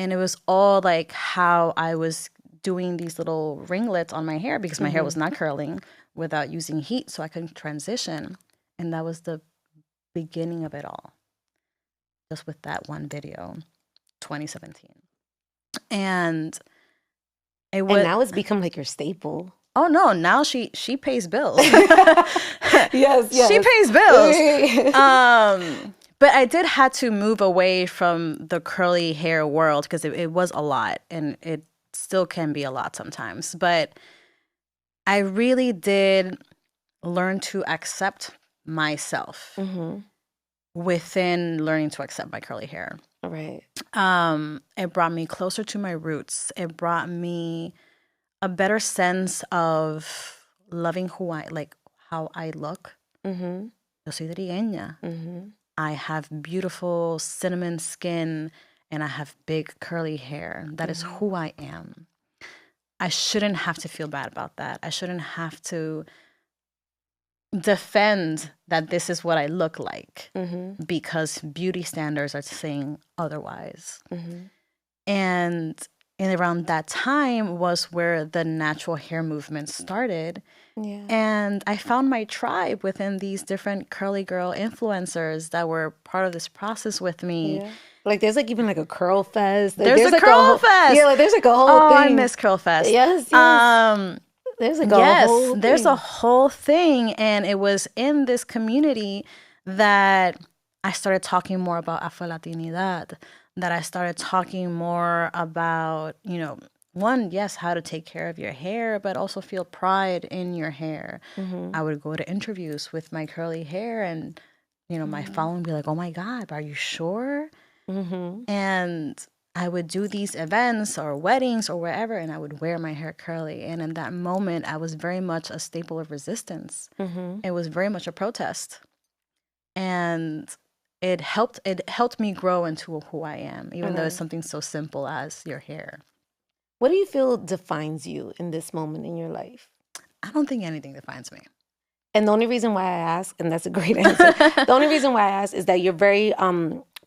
And it was all like how I was doing these little ringlets on my hair because my hair was not curling without using heat, so I couldn't transition. And that was the beginning of it all. Just with that one video, 2017. And it was, and now it's become like your staple. Oh no, now she pays bills. Yes. She pays bills. But I did have to move away from the curly hair world because it was a lot and it still can be a lot sometimes. But I really did learn to accept myself within learning to accept my curly hair. Right. It brought me closer to my roots. It brought me a better sense of loving how I look. Yo soy trigueña. I have beautiful cinnamon skin and I have big curly hair. That is who I am. I shouldn't have to feel bad about that. I shouldn't have to defend that this is what I look like because beauty standards are saying otherwise. And around that time was where the natural hair movement started. Yeah. And I found my tribe within these different curly girl influencers that were part of this process with me. Yeah. Like there's like even like a curl fest. Like, There's a like curl whole, fest. Yeah, like there's like a whole Oh, I thing. miss Curl Fest. Yes, yes. There's like a Yes, whole there's thing. a whole thing. And it was in this community that I started talking more about Afro-Latinidad, that I started talking more about, you know, one, yes, how to take care of your hair, but also feel pride in your hair. I would go to interviews with my curly hair and, you know, my following would be like, oh my God, are you sure? And I would do these events or weddings or wherever, and I would wear my hair curly. And in that moment, I was very much a staple of resistance. It was very much a protest. And it helped me grow into who I am, even though it's something so simple as your hair. What do you feel defines you in this moment in your life? I don't think anything defines me. And the only reason why I ask, and that's a great answer, the only reason why I ask is that you're very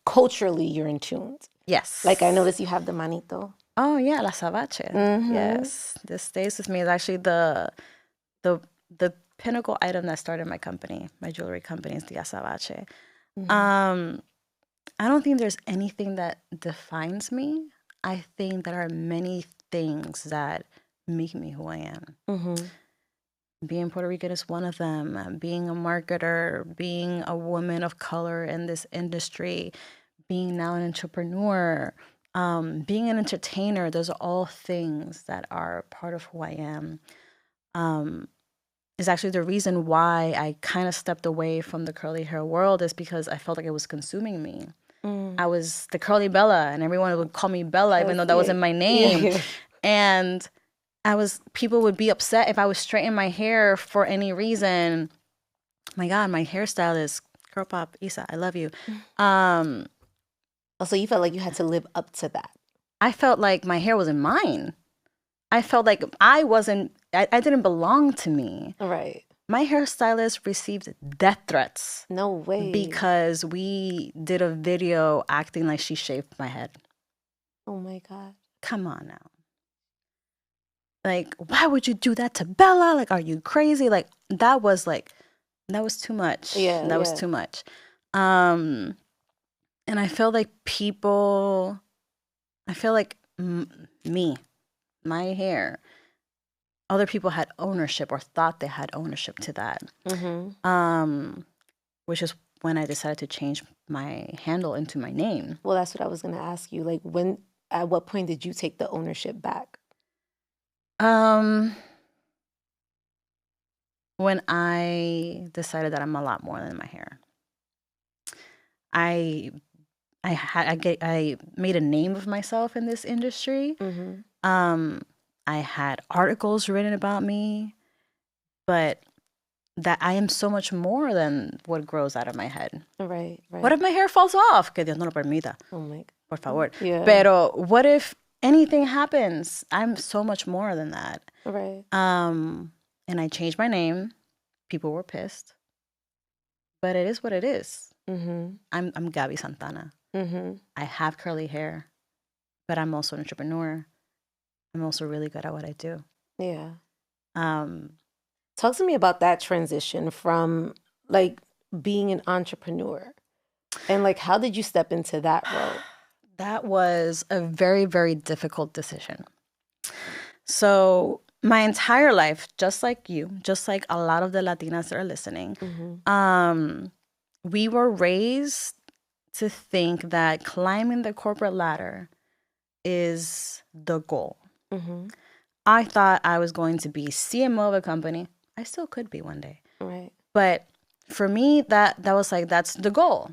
culturally you're in tune. Yes. Like I noticed you have the manito. Oh yeah, la sabache. Yes, this stays with me. It's actually the pinnacle item that started my company, my jewelry company, is the azabache. I don't think there's anything that defines me. I think there are many things that make me who I am. Being Puerto Rican is one of them. Being a marketer, being a woman of color in this industry, being now an entrepreneur, being an entertainer, those are all things that are part of who I am. Is actually the reason why I kind of stepped away from the curly hair world, is because I felt like it was consuming me. I was the curly Bella, and everyone would call me Bella, even though that wasn't my name. And people would be upset if I was straightening my hair for any reason. My God, my hairstylist, Girl Pop, Isa, I love you. Also, you felt like you had to live up to that. I felt like my hair wasn't mine. I felt like I didn't belong to me. Right. My hairstylist received death threats. No way. Because we did a video acting like she shaved my head. Oh my God. Come on now. Like, why would you do that to Bella? Like, are you crazy? That was too much. Yeah. That was too much. And I feel like me, my hair, other people had ownership or thought they had ownership to that. Which is when I decided to change my handle into my name. Well, that's what I was going to ask you. Like, at what point did you take the ownership back? When I decided that I'm a lot more than my hair. I made a name of myself in this industry. I had articles written about me, but that I am so much more than what grows out of my head. Right. What if my hair falls off? Que Dios no lo permita. Oh my. Por favor. Yeah. Pero what if anything happens? I'm so much more than that. Right. And I changed my name. People were pissed. But it is what it is. I'm Gabby Santana. I have curly hair, but I'm also an entrepreneur. I'm also really good at what I do. Yeah. Talk to me about that transition from like being an entrepreneur, and like how did you step into that role? That was a very, very difficult decision. So my entire life, just like you, just like a lot of the Latinas that are listening, we were raised to think that climbing the corporate ladder is the goal. I thought I was going to be CMO of a company. I still could be one day. Right. But for me, that was like, that's the goal.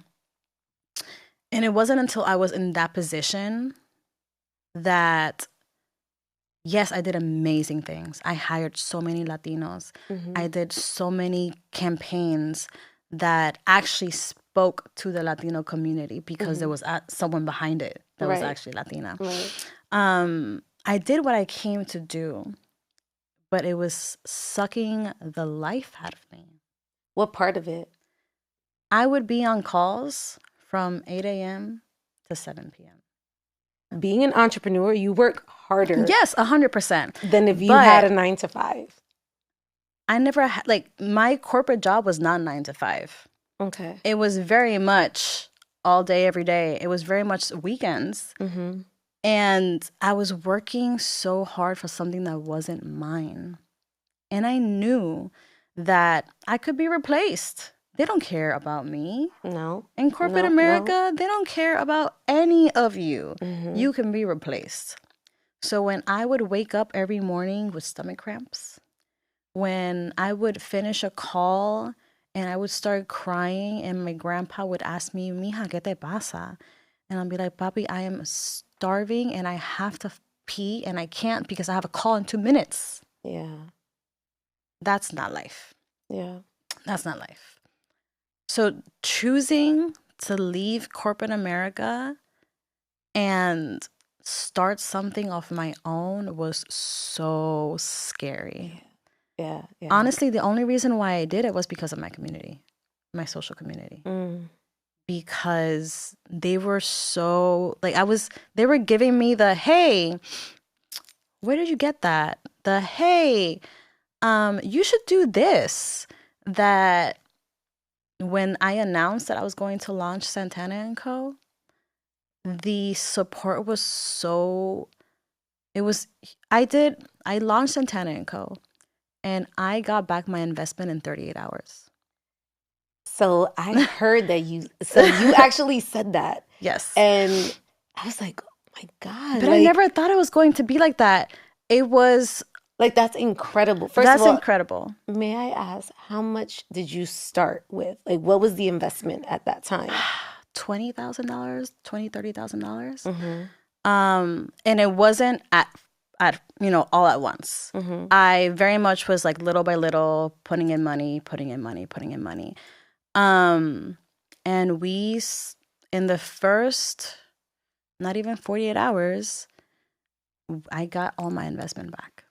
And it wasn't until I was in that position that, yes, I did amazing things. I hired so many Latinos. I did so many campaigns that actually spoke to the Latino community because there was someone behind it that was actually Latina. Right. I did what I came to do, but it was sucking the life out of me. What part of it? I would be on calls from 8 a.m. to 7 p.m. Being an entrepreneur, you work harder. Yes, 100%. Than if you had a 9 to 5. I never had, like, my corporate job was not 9 to 5. Okay. It was very much all day, every day. It was very much weekends. Mm-hmm. And I was working so hard for something that wasn't mine. And I knew that I could be replaced. They don't care about me. No. In corporate No, America, they don't care about any of you. Mm-hmm. You can be replaced. So when I would wake up every morning with stomach cramps, when I would finish a call and I would start crying and my grandpa would ask me, Mija, ¿qué te pasa? And I'll be like, Papi, I am starving and I have to pee and I can't because I have a call in 2 minutes. Yeah. That's not life. Yeah. That's not life. So choosing to leave corporate America and start something of my own was so scary. Yeah. Yeah. Honestly, the only reason why I did it was because of my community, my social community. Because they were so, like, they were giving me the, hey, where did you get that? The, hey, you should do this. That when I announced that I was going to launch Santana and Co., the support was so, I launched Santana and Co., and I got back my investment in 38 hours. So I heard that you actually said that. Yes. And I was like, oh my God. But I never thought it was going to be like that. It was... Like, that's incredible. First that's of all, incredible. May I ask, how much did you start with? Like, what was the investment at that time? $20,000, $30,000. And it wasn't at all at once. I very much was like little by little putting in money. And we, in the first, not even 48 hours, I got all my investment back.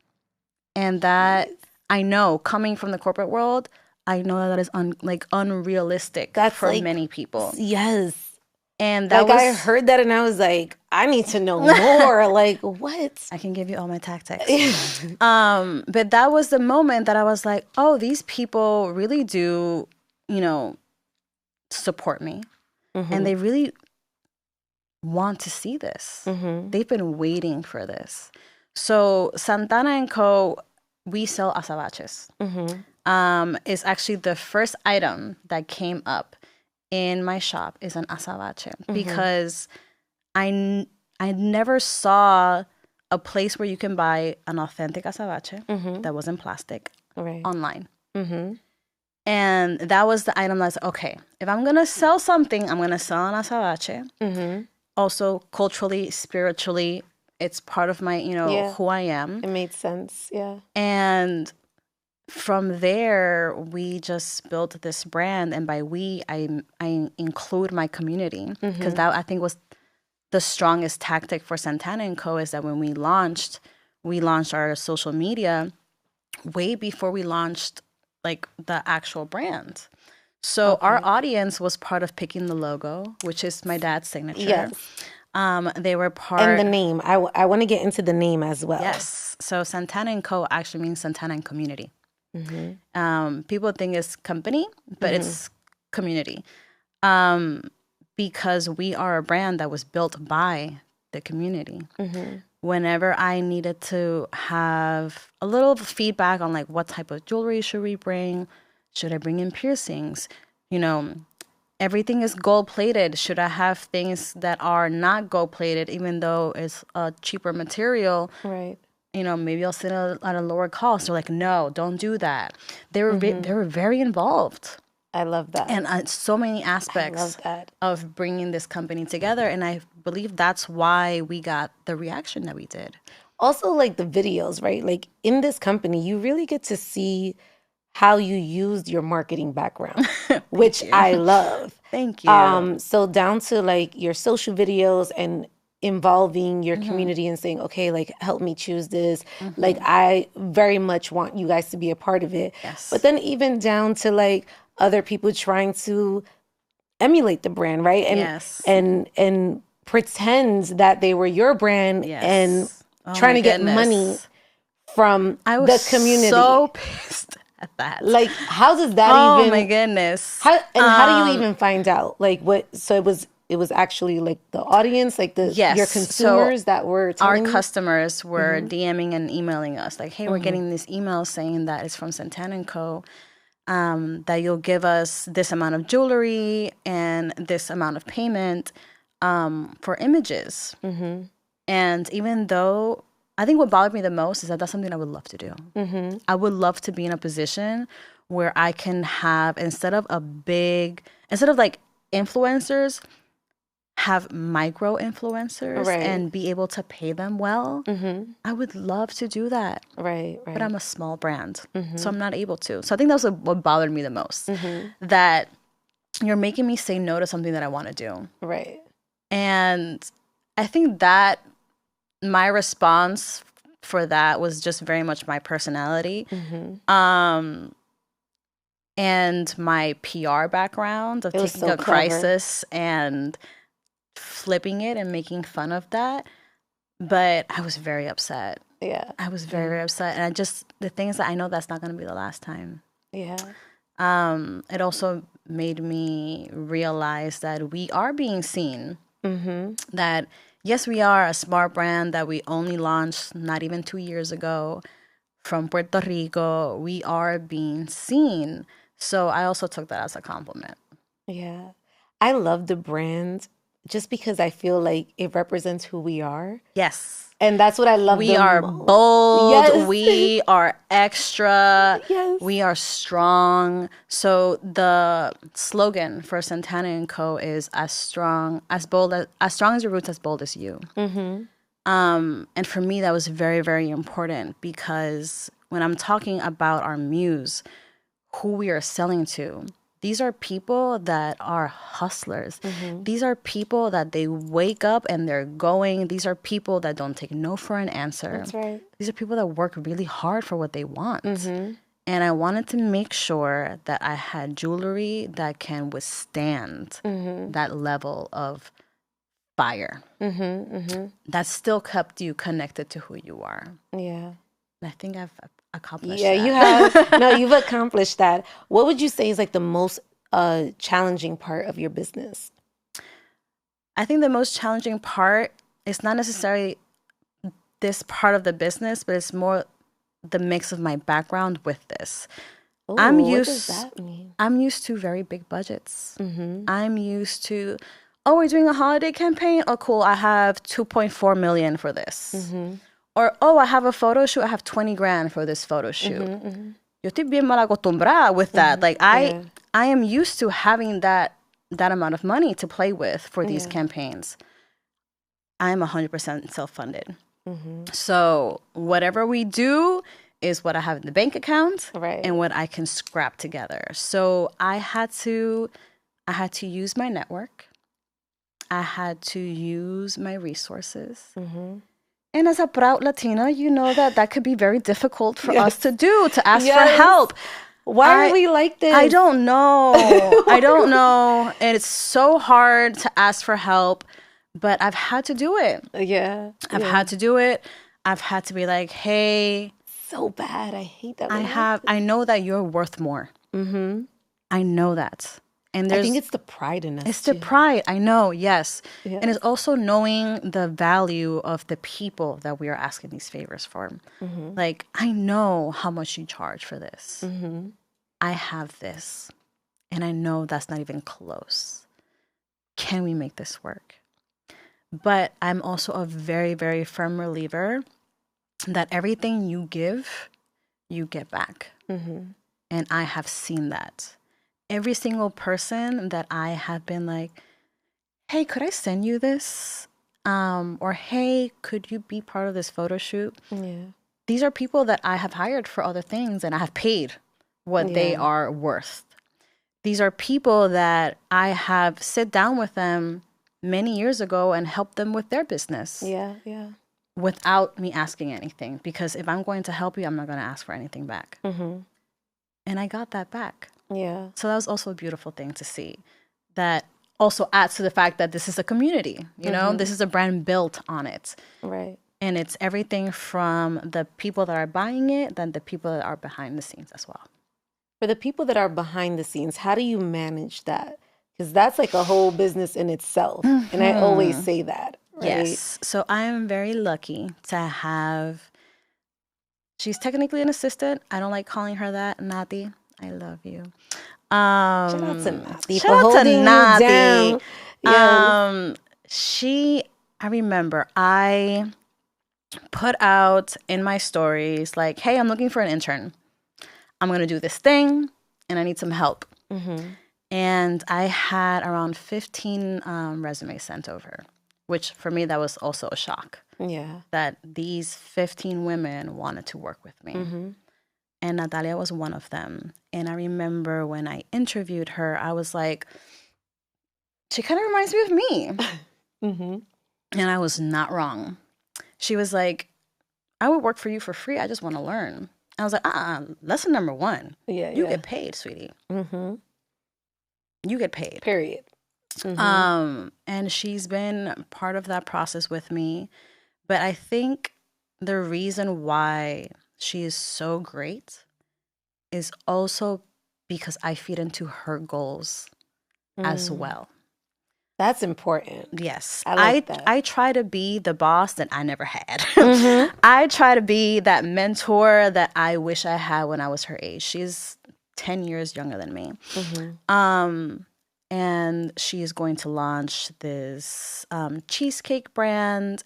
And that, I know, coming from the corporate world, I know that is unrealistic for many people. Yes. And that I heard that and I was like, I need to know more. Like, what? I can give you all my tactics. But that was the moment that I was like, oh, these people really do, support me. And they really want to see this. They've been waiting for this. So Santana and Co., we sell azabaches. It's actually the first item that came up in my shop is an azabache because I never saw a place where you can buy an authentic azabache that wasn't plastic online. And that was the item that's okay, if I'm going to sell something, I'm going to sell an azabache. Also, culturally, spiritually, it's part of my, who I am. It made sense, yeah. And from there, we just built this brand. And by we, I include my community. Because that, I think, was the strongest tactic for Santana and Co. is that when we launched our social media way before we launched, like, the actual brand. So our audience was part of picking the logo, which is my dad's signature. Yes. They were part... And the name. I want to get into the name as well. Yes. So Santana and Co. actually means Santana and community. People think it's company, but it's community. Because we are a brand that was built by the community. Whenever I needed to have a little feedback on, like, what type of jewelry should we bring? Should I bring in piercings? Everything is gold plated. Should I have things that are not gold plated, even though it's a cheaper material? Right. Maybe I'll sell it at a lower cost. They're like, no, don't do that. They were very involved. I love that. And so many aspects of bringing this company together. And I believe that's why we got the reaction that we did. Also, like, the videos, right? Like, in this company, you really get to see how you used your marketing background, which I love. Thank you. So down to, like, your social videos and involving your community and saying, okay, like, help me choose this. Like, I very much want you guys to be a part of it. Yes. But then even down to, like, other people trying to emulate the brand, right? And and pretend that they were your brand and trying to get money from the community. So pissed. at that. Like, how does that Oh even? my goodness. How do you even find out? Like, what? So it was actually like the audience, like Yes. your consumers that were Our telling you? customers were DMing and emailing us like, hey, we're getting this email saying that it's from Santana and Co. That you'll give us this amount of jewelry and this amount of payment for images. And even though I think what bothered me the most is that that's something I would love to do. I would love to be in a position where I can have, instead of like influencers, have micro influencers Right. and be able to pay them well. I would love to do that. Right. But I'm a small brand, so I'm not able to. So I think that's what bothered me the most, that you're making me say no to something that I want to do. Right. And I think that my response for that was just very much my personality. And my PR background of taking so a crisis and flipping it and making fun of that. But I was very upset. Yeah. I was very, very upset. And the thing is that I know that's not going to be the last time. Yeah. It also made me realize that we are being seen. That, yes, we are a smart brand that we only launched not even 2 years ago from Puerto Rico. We are being seen. So I also took that as a compliment. Yeah. I love the brand just because I feel like it represents who we are. Yes. And that's what I love. We are bold. Yes. We are extra. Yes. We are strong. So the slogan for Santana and Co. is as strong as your roots, as bold as you. And for me, that was very, very important because when I'm talking about our muse, who we are selling to, these are people that are hustlers. These are people that they wake up and they're going. These are people that don't take no for an answer. That's right. These are people that work really hard for what they want. And I wanted to make sure that I had jewelry that can withstand that level of fire. That still kept you connected to who you are. Yeah. And I think I've accomplished Yeah, that. you have. No, you've accomplished that. What would you say is like the most challenging part of your business? I think the most challenging part is not necessarily this part of the business, but it's more the mix of my background with this. Ooh, What does that mean? I'm used to very big budgets. I'm used to, oh, we're doing a holiday campaign. Oh, cool. I have 2.4 million for this. Or, oh, I have a photo shoot. I have 20 grand for this photo shoot. Yo estoy bien mal acostumbrada with that. Like I am used to having that amount of money to play with for these campaigns. I'm 100% self-funded. So whatever we do is what I have in the bank account and what I can scrap together. So I had to use my network. I had to use my resources. And as a proud Latina, you know that could be very difficult for us to do, to ask for help. Why are we like this? I don't know. I don't know. And it's so hard to ask for help, but I've had to do it. Yeah. I've had to do it. I've had to be like, hey, So bad. I hate that. I know that you're worth more. I know that. And I think it's the pride in us. It's the pride. I know, yes. And it's also knowing the value of the people that we are asking these favors for. Like, I know how much you charge for this. I have this. And I know that's not even close. Can we make this work? But I'm also a very, very firm believer that everything you give, you get back. And I have seen that. Every single person that I have been like, hey, could I send you this? Or, hey, could you be part of this photo shoot? These are people that I have hired for other things and I have paid what they are worth. These are people that I have sit down with them many years ago and helped them with their business. Without me asking anything. Because if I'm going to help you, I'm not going to ask for anything back. And I got that back. So that was also a beautiful thing to see. That also adds to the fact that this is a community. You know, this is a brand built on it. And it's everything from the people that are buying it, then the people that are behind the scenes as well. For the people that are behind the scenes, how do you manage that? Because that's like a whole business in itself. And I always say that, right? Yes. So I am very lucky to have, she's technically an assistant. I don't like calling her that, Nati. I love you. Shout out to Nati Shout for out to holding you Nati. down. Yes. I remember I put out in my stories like, hey, I'm looking for an intern. I'm going to do this thing and I need some help. And I had around 15 resumes sent over, which for me, that was also a shock. Yeah. That these 15 women wanted to work with me. And Natalia was one of them. And I remember when I interviewed her, I was like, she kind of reminds me of me. And I was not wrong. She was like, I would work for you for free. I just want to learn. I was like, lesson number one. You get paid, sweetie. You get paid. Period. And she's been part of that process with me. But I think the reason why she is so great is also because I feed into her goals as well. That's important. Yes. I like that. I try to be the boss that I never had. I try to be that mentor that I wish I had when I was her age. She's 10 years younger than me. And she is going to launch this cheesecake brand.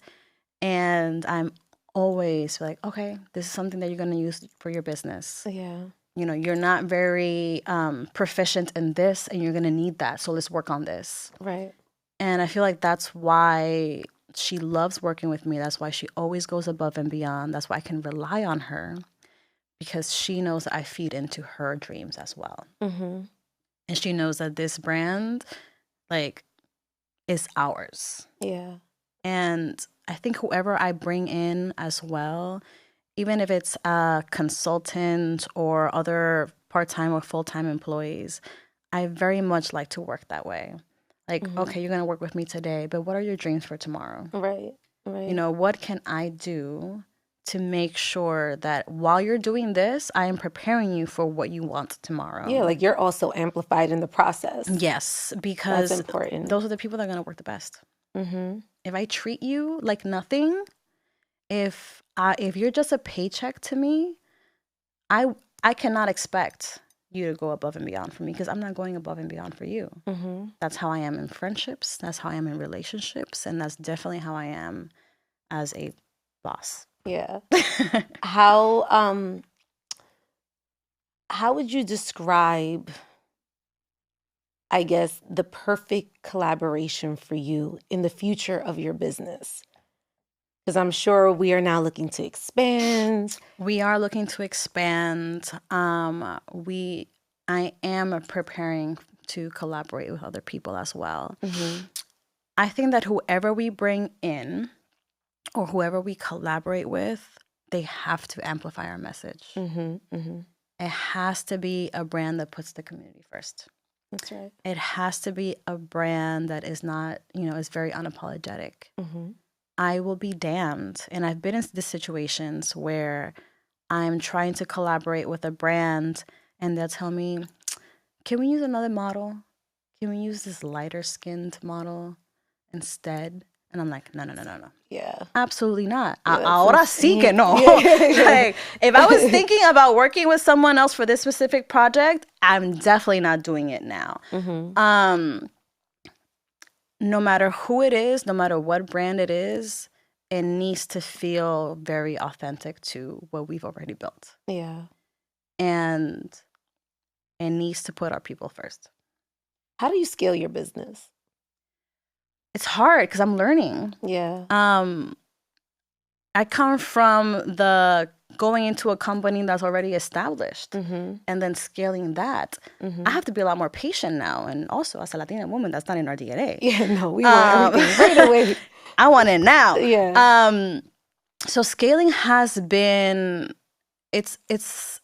And I'm always like, okay, this is something that you're going to use for your business. Yeah. You know, you're not very proficient in this and you're going to need that. So let's work on this. Right. And I feel like that's why she loves working with me. That's why she always goes above and beyond. That's why I can rely on her, because she knows that I feed into her dreams as well. And she knows that this brand, like, is ours. Yeah. And I think whoever I bring in as well, even if it's a consultant or other part-time or full-time employees, I very much like to work that way. Like, okay, you're going to work with me today, but what are your dreams for tomorrow? Right. Right. You know, what can I do to make sure that while you're doing this, I am preparing you for what you want tomorrow? Yeah, like you're also amplified in the process. Yes, because that's important. Those are the people that are going to work the best. If I treat you like nothing, if you're just a paycheck to me, I cannot expect you to go above and beyond for me, because I'm not going above and beyond for you. That's how I am in friendships. That's how I am in relationships. And that's definitely how I am as a boss. Yeah. How would you describe, I guess, the perfect collaboration for you in the future of your business? Because I'm sure we are now looking to expand. We are looking to expand. I am preparing to collaborate with other people as well. I think that whoever we bring in or whoever we collaborate with, they have to amplify our message. It has to be a brand that puts the community first. That's right. It has to be a brand that is not, is very unapologetic. I will be damned. And I've been in these situations where I'm trying to collaborate with a brand and they'll tell me, can we use another model? Can we use this lighter skinned model instead? And I'm like, no. Yeah. Absolutely not. Yeah, Ahora sí que no. Like, if I was thinking about working with someone else for this specific project, I'm definitely not doing it now. No matter who it is, no matter what brand it is, it needs to feel very authentic to what we've already built. Yeah. And it needs to put our people first. How do you scale your business? It's hard because I'm learning. Yeah. I come from the going into a company that's already established and then scaling that. I have to be a lot more patient now. And also, as a Latina woman, that's not in our DNA. Yeah, no, we want everything right away. I want it now. Yeah. So scaling has been, it's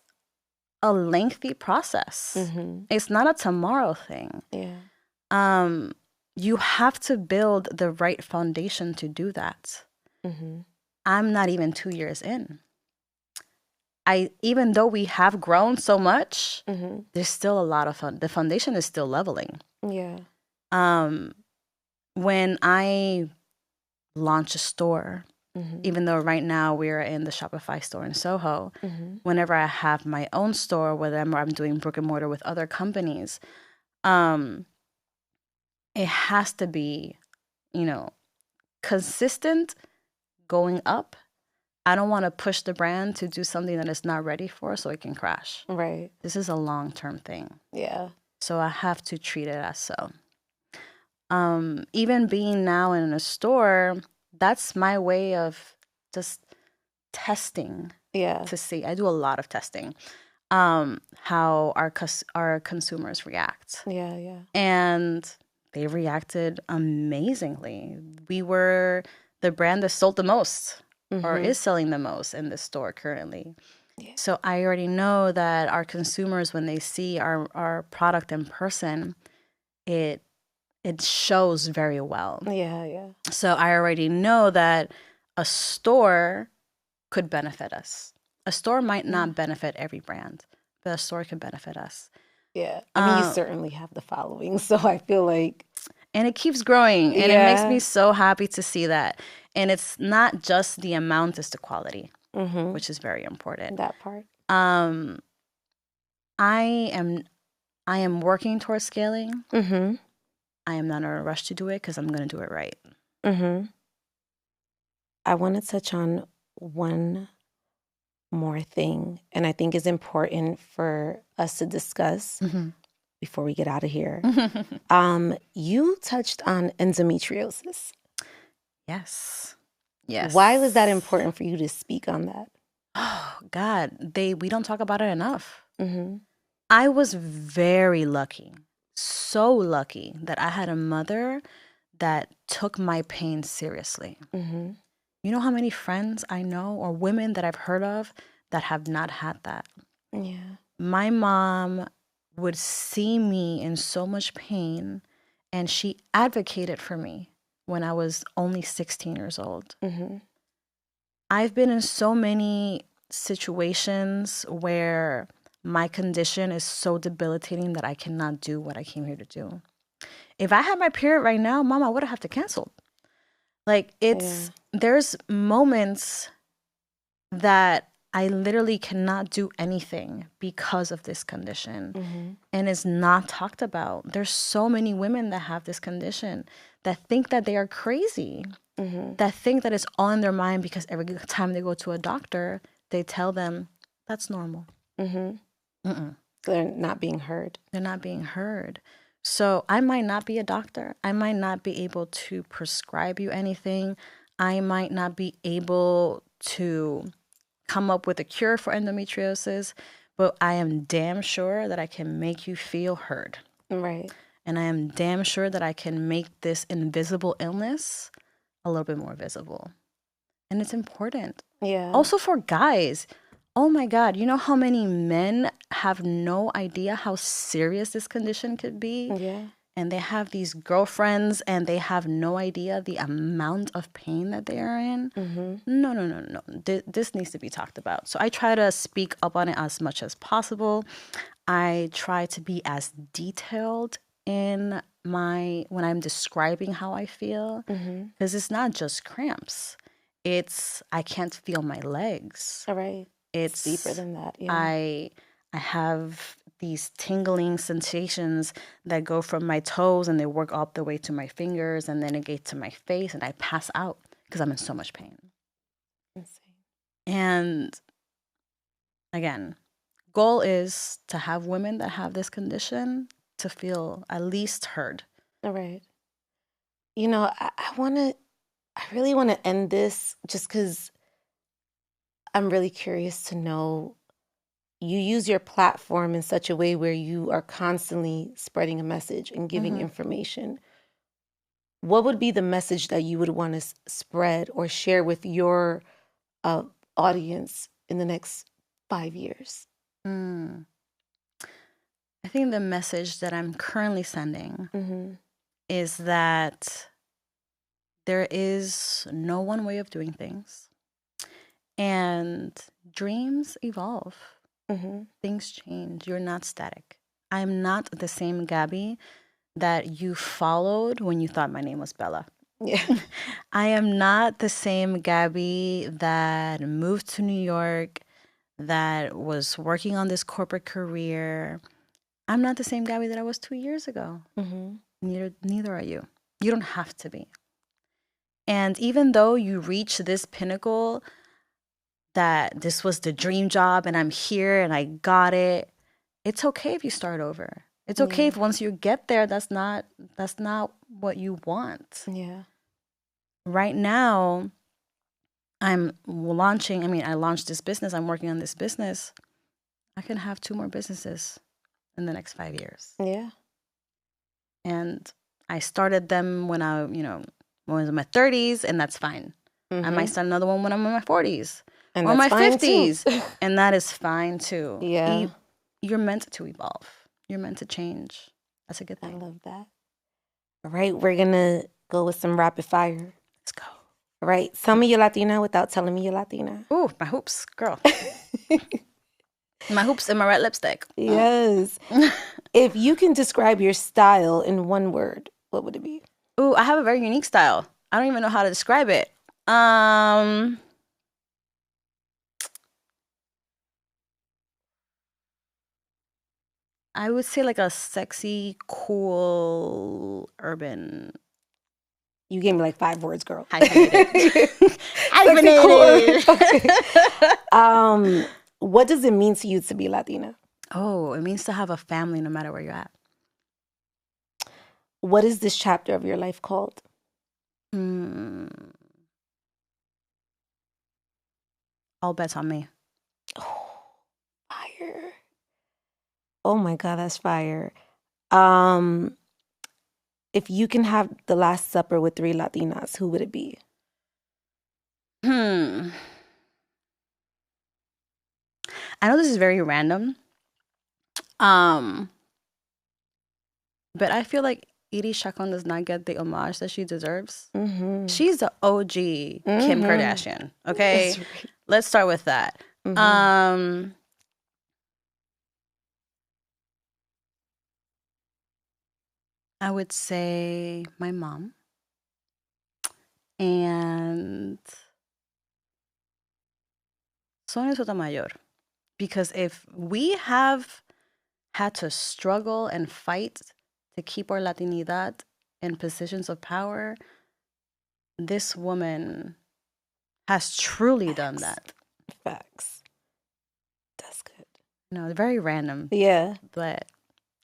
a lengthy process. It's not a tomorrow thing. Yeah. You have to build the right foundation to do that. I'm not even 2 years in. even though we have grown so much, there's still a lot of fun. The foundation is still leveling. Yeah. When I launch a store, even though right now we're in the Shopify store in Soho, whenever I have my own store, whenever I'm doing brick and mortar with other companies, it has to be, consistent going up. I don't want to push the brand to do something that it's not ready for so it can crash. Right. This is a long-term thing. Yeah. So I have to treat it as so. Even being now in a store, that's my way of just testing. Yeah. To see. I do a lot of testing. How our consumers react. Yeah, yeah. And they reacted amazingly. We were the brand that sold the most or is selling the most in this store currently. Yeah. So I already know that our consumers, when they see our product in person, it shows very well. Yeah, yeah. So I already know that a store could benefit us. A store might not benefit every brand, but a store can benefit us. Yeah. I mean, you certainly have the following, so I feel like... And it keeps growing, and it makes me so happy to see that. And it's not just the amount, it's the quality, which is very important. That part. I am working towards scaling. I am not in a rush to do it because I'm going to do it right. I want to touch on one more thing, and I think is important for us to discuss before we get out of here. You touched on endometriosis. Yes. Why was that important for you to speak on that? Oh, God. We don't talk about it enough. I was very lucky, so lucky that I had a mother that took my pain seriously. You know how many friends I know or women that I've heard of that have not had that? Yeah. My mom would see me in so much pain, and she advocated for me when I was only 16 years old. I've been in so many situations where my condition is so debilitating that I cannot do what I came here to do. If I had my period right now, Mom, I would have to cancel. Like, there's moments that I literally cannot do anything because of this condition. And it's not talked about. There's so many women that have this condition that think that they are crazy, that think that it's all in their mind because every time they go to a doctor, they tell them that's normal. They're not being heard. They're not being heard. So I might not be a doctor. I might not be able to prescribe you anything. I might not be able to come up with a cure for endometriosis, but I am damn sure that I can make you feel heard. Right. And I am damn sure that I can make this invisible illness a little bit more visible. And it's important. Yeah. Also for guys. Oh my God, you know how many men have no idea how serious this condition could be? Yeah. And they have these girlfriends and they have no idea the amount of pain that they are in. No. This needs to be talked about. So I try to speak up on it as much as possible. I try to be as detailed in when I'm describing how I feel, because it's not just cramps. It's I can't feel my legs. All right. It's deeper than that. Yeah. I have these tingling sensations that go from my toes and they work up the way to my fingers and then it gets to my face and I pass out because I'm in so much pain. Insane. And again, goal is to have women that have this condition to feel at least heard. All right. You know, I really want to end this just because I'm really curious to know, you use your platform in such a way where you are constantly spreading a message and giving information. What would be the message that you would want to spread or share with your audience in the next 5 years? I think the message that I'm currently sending is that there is no one way of doing things. And dreams evolve. Mm-hmm. Things change. You're not static. I am not the same Gabby that you followed when you thought my name was Bella. Yeah. I am not the same Gabby that moved to New York, that was working on this corporate career. I'm not the same Gabby that I was 2 years ago. Mm-hmm. Neither are you. You don't have to be. And even though you reach this pinnacle, that this was the dream job and I'm here and I got it, it's okay if you start over. It's okay if once you get there, that's not what you want. Yeah. Right now, I launched this business. I'm working on this business. I can have 2 more businesses in the next 5 years. Yeah. And I started them when I was in my 30s, and that's fine. I might start another one when I'm in my 40s And or my that's fine 50s, too. and that is fine too. Yeah. You're meant to evolve. You're meant to change. That's a good I thing. love that. All right, we're gonna go with some rapid fire. Let's go. All right, tell me you're Latina without telling me you're Latina. Ooh, my hoops, girl. My hoops and my red lipstick. Yes. If you can describe your style in one word, what would it be? Ooh, I have a very unique style. I don't even know how to describe it. I would say like a sexy, cool, urban, You gave me like 5 words, girl. hyphenated. Sexy, cool. Hyphenated. What does it mean to you to be Latina? Oh, it means to have a family no matter where you're at. What is this chapter of your life called? All bets on me. Oh, fire. Oh my God, that's fire. If you can have the Last Supper with 3 Latinas, who would it be? I know this is very random. But I feel like Edie Chacon does not get the homage that she deserves. Mm-hmm. She's the OG Kim Kardashian. Okay, That's right. let's start with that. Mhm. I would say my mom and Sonia Sotomayor, because if we have had to struggle and fight to keep our Latinidad in positions of power, this woman has truly done that. Facts. That's good. No, very random, Yeah. but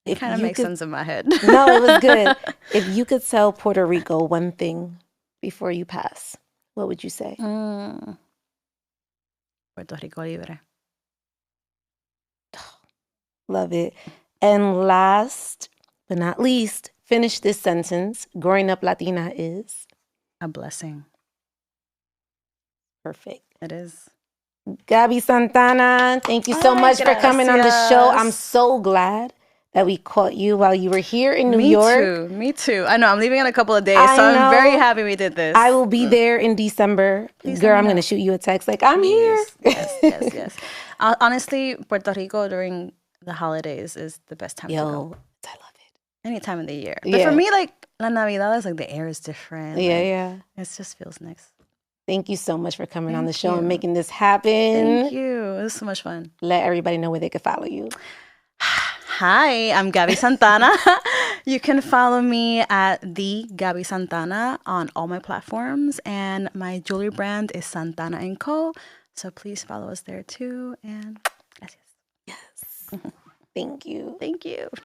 it If kind of you makes could- sense in my head. No, it was good. If you could tell Puerto Rico one thing before you pass, what would you say? Puerto Rico libre. Love it. And last but not least, finish this sentence. Growing up Latina is A blessing. perfect. It is. Gabby Santana, thank you so Ay, much for coming on the show. I'm gracias. so glad that we caught you while you were here in New Me York. too. Me too. I know. I'm leaving in a couple of days, I so I'm very know. happy we did this. I will be there in December. Please Girl, let me I'm going know. to shoot you a text like, I'm here. Yes. Honestly, Puerto Rico during the holidays is the best time to go. Yo, I love it. Any time of the year. But Yeah. for me, like, La Navidad is like the air is different. Yeah, like, yeah. It just feels nice. Thank you so much for coming on the Thank show and you. making this happen. Thank you. It was so much fun. Let everybody know where they can follow you. Hi, I'm Gabby Santana. You can follow me at the Gabby Santana on all my platforms, and my jewelry brand is Santana & Co. So please follow us there too. And gracias. Yes. Thank you. Thank you.